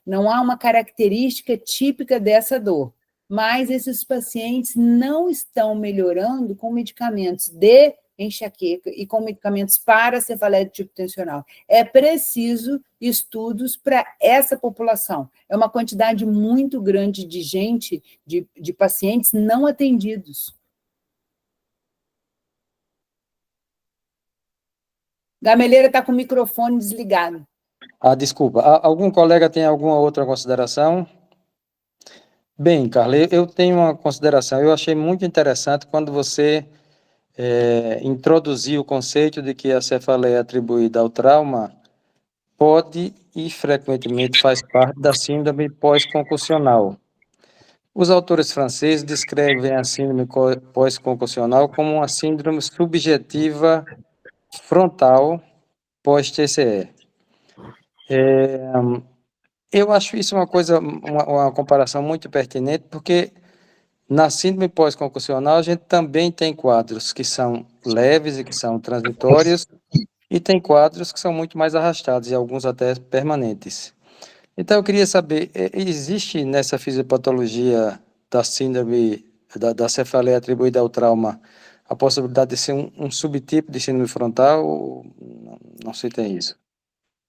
não há uma característica típica dessa dor, mas esses pacientes não estão melhorando com medicamentos de enxaqueca e com medicamentos para cefaleia de tipo tensional. É preciso estudos para essa população. É uma quantidade muito grande de gente, de pacientes não atendidos. Gameleira está com o microfone desligado. Desculpa. Algum colega tem alguma outra consideração? Bem, Carla, eu tenho uma consideração. Eu achei muito interessante quando você introduziu o conceito de que a cefaleia atribuída ao trauma pode e frequentemente faz parte da síndrome pós-concussional. Os autores franceses descrevem a síndrome pós-concussional como uma síndrome subjetiva frontal pós-TCE. Eu acho isso uma comparação muito pertinente, porque na síndrome pós-concussional a gente também tem quadros que são leves e que são transitórios, e tem quadros que são muito mais arrastados, e alguns até permanentes. Então, eu queria saber, existe nessa fisiopatologia da síndrome, da cefaleia atribuída ao trauma, a possibilidade de ser um subtipo de síndrome frontal, ou não se tem isso?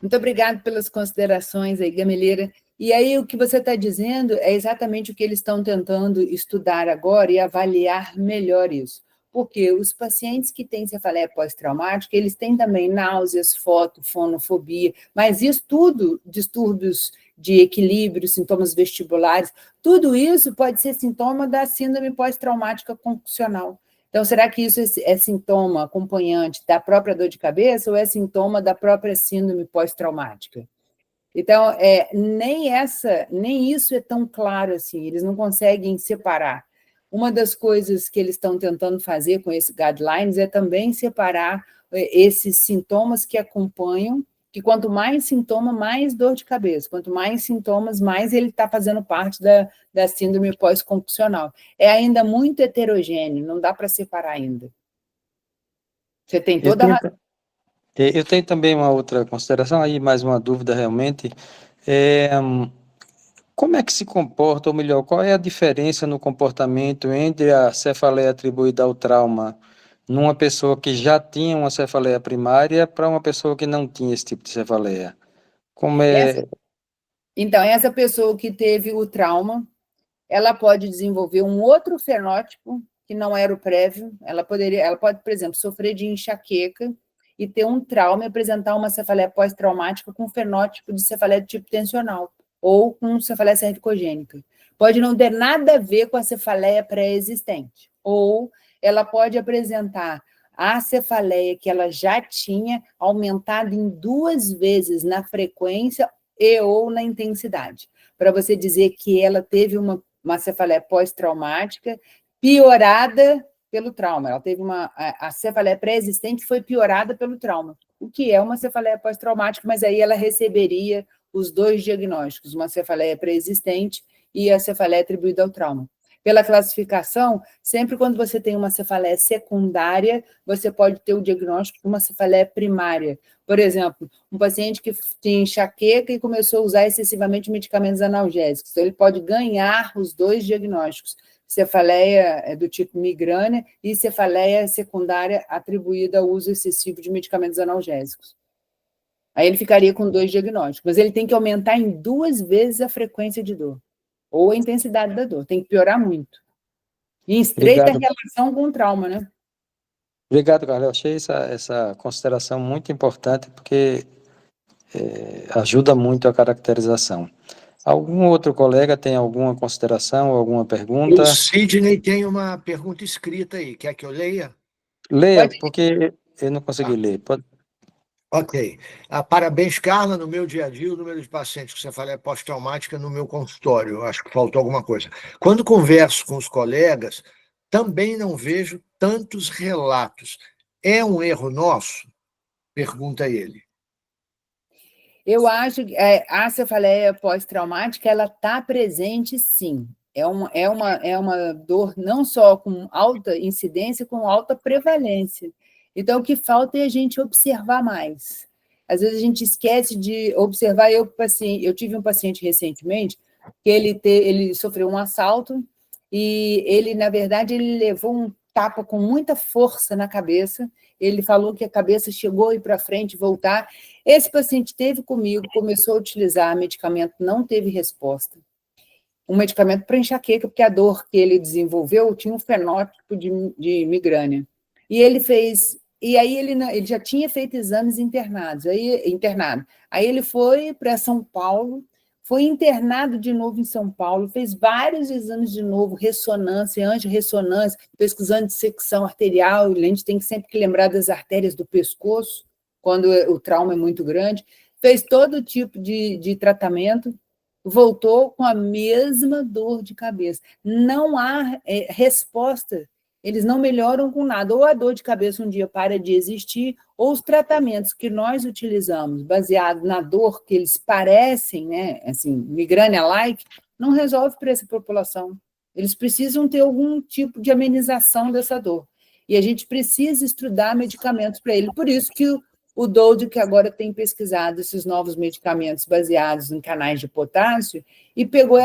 Muito obrigada pelas considerações aí, Gameleira. E aí, o que você está dizendo é exatamente o que eles estão tentando estudar agora e avaliar melhor isso. Porque os pacientes que têm cefaleia pós-traumática, eles têm também náuseas, fonofobia, mas isso tudo, distúrbios de equilíbrio, sintomas vestibulares, tudo isso pode ser sintoma da síndrome pós-traumática concussional. Então, será que isso é sintoma acompanhante da própria dor de cabeça ou é sintoma da própria síndrome pós-traumática? Então, nem isso é tão claro assim, eles não conseguem separar. Uma das coisas que eles estão tentando fazer com esses guidelines é também separar esses sintomas que acompanham, que quanto mais sintoma, mais dor de cabeça, quanto mais sintomas, mais ele está fazendo parte da síndrome pós-concussão. É ainda muito heterogêneo, não dá para separar ainda. Você tem Eu toda a tenho, razão. eu tenho também uma outra consideração, aí mais uma dúvida realmente. Como é que se comporta, ou melhor, qual é a diferença no comportamento entre a cefaleia atribuída ao trauma numa pessoa que já tinha uma cefaleia primária para uma pessoa que não tinha esse tipo de cefaleia? Como é... Então, essa pessoa que teve o trauma, ela pode desenvolver um outro fenótipo que não era o prévio. Ela pode, por exemplo, sofrer de enxaqueca e ter um trauma e apresentar uma cefaleia pós-traumática com fenótipo de cefaleia de tipo tensional ou com cefaleia cervicogênica. Pode não ter nada a ver com a cefaleia pré-existente. Ou ela pode apresentar a cefaleia que ela já tinha aumentada em 2 vezes na frequência e ou na intensidade, para você dizer que ela teve uma cefaleia pós-traumática piorada pelo trauma. Ela teve a cefaleia pré-existente foi piorada pelo trauma, o que é uma cefaleia pós-traumática, mas aí ela receberia os 2 diagnósticos, uma cefaleia pré-existente e a cefaleia atribuída ao trauma. Pela classificação, sempre quando você tem uma cefaleia secundária, você pode ter o diagnóstico de uma cefaleia primária. Por exemplo, um paciente que tinha enxaqueca e começou a usar excessivamente medicamentos analgésicos. Então, ele pode ganhar os 2 diagnósticos, cefaleia do tipo migrânia e cefaleia secundária atribuída ao uso excessivo de medicamentos analgésicos. Aí ele ficaria com 2 diagnósticos, mas ele tem que aumentar em 2 vezes a frequência de dor, ou a intensidade da dor, tem que piorar muito. E em estreita Obrigado, relação com o trauma, né? obrigado, Carla. Eu achei essa consideração muito importante, porque ajuda muito a caracterização. Algum outro colega tem alguma consideração, alguma pergunta? O Sidney tem uma pergunta escrita aí. Quer que eu leia? Leia, Pode. porque eu não consegui ler. Ok. Parabéns, Carla. No meu dia a dia, o número de pacientes que você fala é pós-traumática no meu consultório. Eu acho que faltou alguma coisa. Quando converso com os colegas, também não vejo tantos relatos. É um erro nosso? Pergunta ele. Eu acho que a cefaleia pós-traumática ela está presente, sim. É uma dor não só com alta incidência, com alta prevalência. Então, o que falta é a gente observar mais. Às vezes a gente esquece de observar. Eu tive um paciente recentemente que ele sofreu um assalto e ele, na verdade, ele levou um tapa com muita força na cabeça. Ele falou que a cabeça chegou a ir para frente, voltar. Esse paciente teve comigo, começou a utilizar medicamento, não teve resposta. Um medicamento para enxaqueca, porque a dor que ele desenvolveu tinha um fenótipo de migrânia. E ele fez. E aí ele já tinha feito exames internado. Aí ele foi para São Paulo, foi internado de novo em São Paulo, fez vários exames de novo, ressonância, antirressonância, pesquisando dissecção arterial, a gente tem sempre que lembrar das artérias do pescoço, quando o trauma é muito grande, fez todo tipo de tratamento, voltou com a mesma dor de cabeça. Não há resposta, eles não melhoram com nada. Ou a dor de cabeça um dia para de existir, ou os tratamentos que nós utilizamos, baseados na dor que eles parecem, né, assim, migrânia-like, não resolve para essa população. Eles precisam ter algum tipo de amenização dessa dor. E a gente precisa estudar medicamentos para ele. Por isso que o Dode, que agora tem pesquisado esses novos medicamentos baseados em canais de potássio, e pegou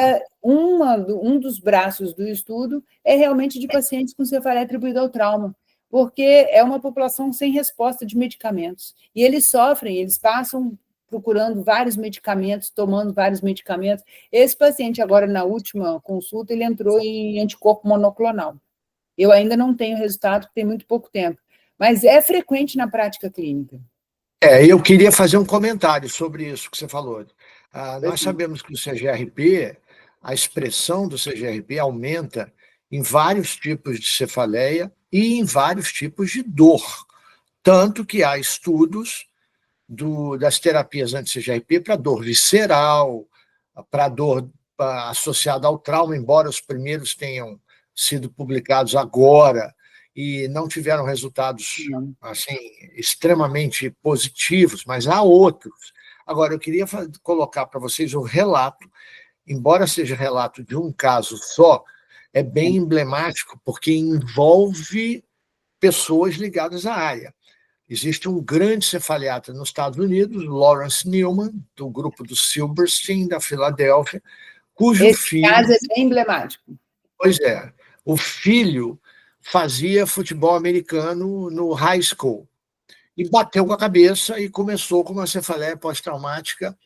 um dos braços do estudo, é realmente de pacientes com cefaleia atribuída ao trauma, porque é uma população sem resposta de medicamentos. E eles sofrem, eles passam procurando vários medicamentos, tomando vários medicamentos. Esse paciente, agora, na última consulta, ele entrou em anticorpo monoclonal. Eu ainda não tenho resultado, porque tem muito pouco tempo, mas é frequente na prática clínica. Eu queria fazer um comentário sobre isso que você falou. Nós sabemos que o CGRP, a expressão do CGRP aumenta em vários tipos de cefaleia e em vários tipos de dor. Tanto que há estudos das terapias anti-CGRP para dor visceral, para dor associada ao trauma, embora os primeiros tenham sido publicados agora e não tiveram resultados assim, extremamente positivos, mas há outros. Agora, eu queria colocar para vocês o relato, embora seja relato de um caso só, é bem emblemático, porque envolve pessoas ligadas à área. Existe um grande cefaliatra nos Estados Unidos, Lawrence Newman, do grupo do Silberstein, da Filadélfia, cujo Esse filho... caso é bem emblemático. Pois é. O filho fazia futebol americano no high school e bateu com a cabeça e começou com uma cefaleia pós-traumática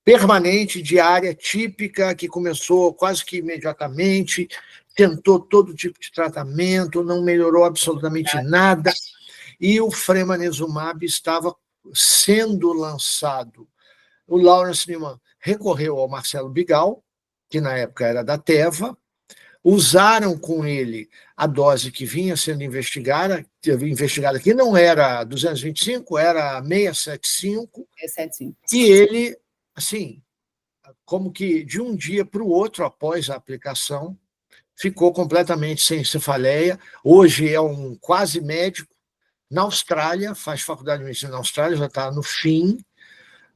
permanente, diária, típica, que começou quase que imediatamente, tentou todo tipo de tratamento, não melhorou absolutamente nada, e o fremanezumab estava sendo lançado. O Lawrence Newman recorreu ao Marcelo Bigal, que na época era da Teva, usaram com ele a dose que vinha sendo investigada, que não era 225, era 675, e ele, assim, como que de um dia para o outro, após a aplicação, ficou completamente sem cefaleia. Hoje é um quase médico, na Austrália, faz faculdade de medicina na Austrália, já está no fim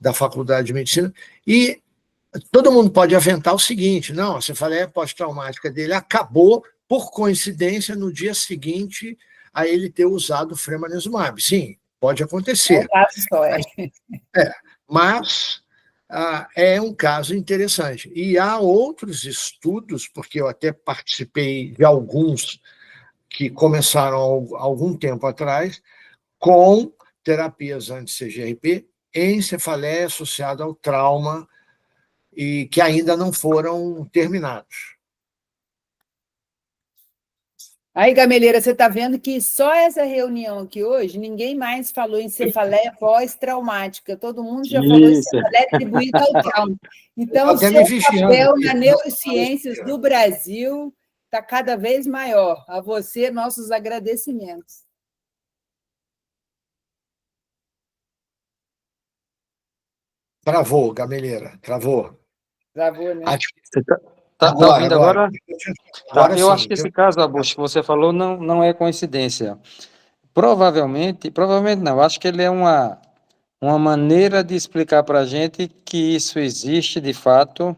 da faculdade de medicina, e todo mundo pode aventar o seguinte: não, a cefaleia pós-traumática dele acabou, por coincidência, no dia seguinte a ele ter usado o fremanezumab. Sim, pode acontecer. Mas é um caso interessante. E há outros estudos, porque eu até participei de alguns que começaram há algum tempo atrás, com terapias anti-CGRP em cefaleia associada ao trauma e que ainda não foram terminados. Aí, Gameleira, você está vendo que só essa reunião aqui hoje, ninguém mais falou em cefaleia pós-traumática. Todo mundo já falou em cefaleia atribuída ao trauma. Então, o seu papel na neurociências do Brasil está cada vez maior. A você, nossos agradecimentos. Travou, Gameleira, travou. Travou, né? Está ouvindo agora? Agora eu acho que esse caso, Augusto, que você falou, não é coincidência. Provavelmente não, acho que ele é uma maneira de explicar para a gente que isso existe de fato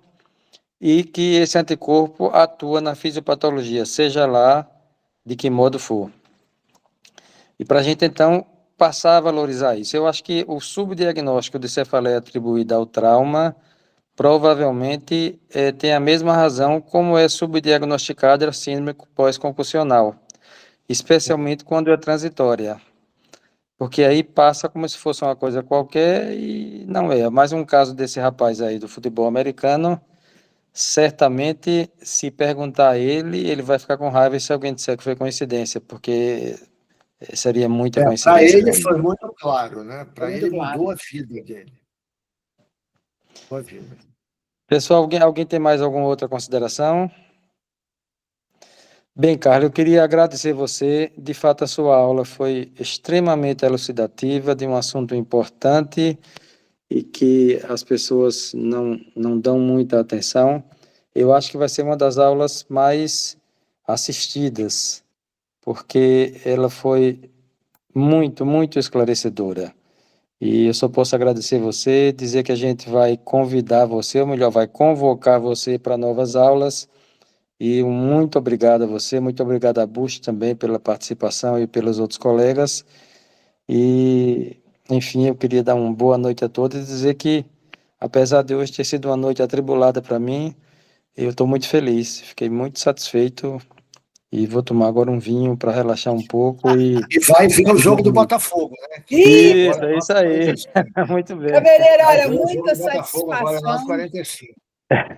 e que esse anticorpo atua na fisiopatologia, seja lá de que modo for. E para a gente, então, passar a valorizar isso. Eu acho que o subdiagnóstico de cefaleia atribuída ao trauma provavelmente tem a mesma razão como é subdiagnosticada a síndrome pós-concussional, especialmente quando é transitória, porque aí passa como se fosse uma coisa qualquer e não é. Mais um caso desse rapaz aí do futebol americano, certamente, se perguntar a ele, ele vai ficar com raiva se alguém disser que foi coincidência, porque seria muita coincidência. Para ele foi muito claro, né? Para ele mudou a vida dele. Pessoal, alguém tem mais alguma outra consideração? Bem, Carla, eu queria agradecer você. De fato, a sua aula foi extremamente elucidativa, de um assunto importante e que as pessoas não dão muita atenção. Eu acho que vai ser uma das aulas mais assistidas, porque ela foi muito, muito esclarecedora. E eu só posso agradecer você, dizer que a gente vai convidar você, ou melhor, vai convocar você para novas aulas. E muito obrigado a você, muito obrigado a Bush também pela participação e pelos outros colegas. E, enfim, eu queria dar uma boa noite a todos e dizer que, apesar de hoje ter sido uma noite atribulada para mim, eu estou muito feliz, fiquei muito satisfeito e vou tomar agora um vinho para relaxar um pouco. E vai ver o jogo do Botafogo, né? Isso, é isso aí. Muito bem. Gameleira, olha, muita satisfação. Agora 45.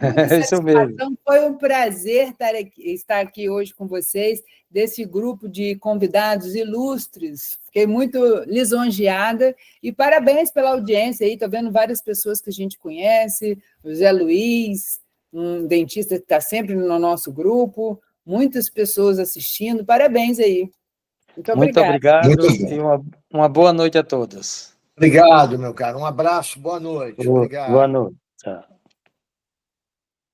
Muita satisfação. Foi um prazer estar aqui hoje com vocês, desse grupo de convidados ilustres. Fiquei muito lisonjeada e parabéns pela audiência aí. Estou vendo várias pessoas que a gente conhece, o Zé Luiz, um dentista que está sempre no nosso grupo, muitas pessoas assistindo. Parabéns aí. Muito obrigado. Muito obrigado e uma boa noite a todos. Obrigado, meu caro. Um abraço, boa noite. Boa Obrigado. noite. Tchau.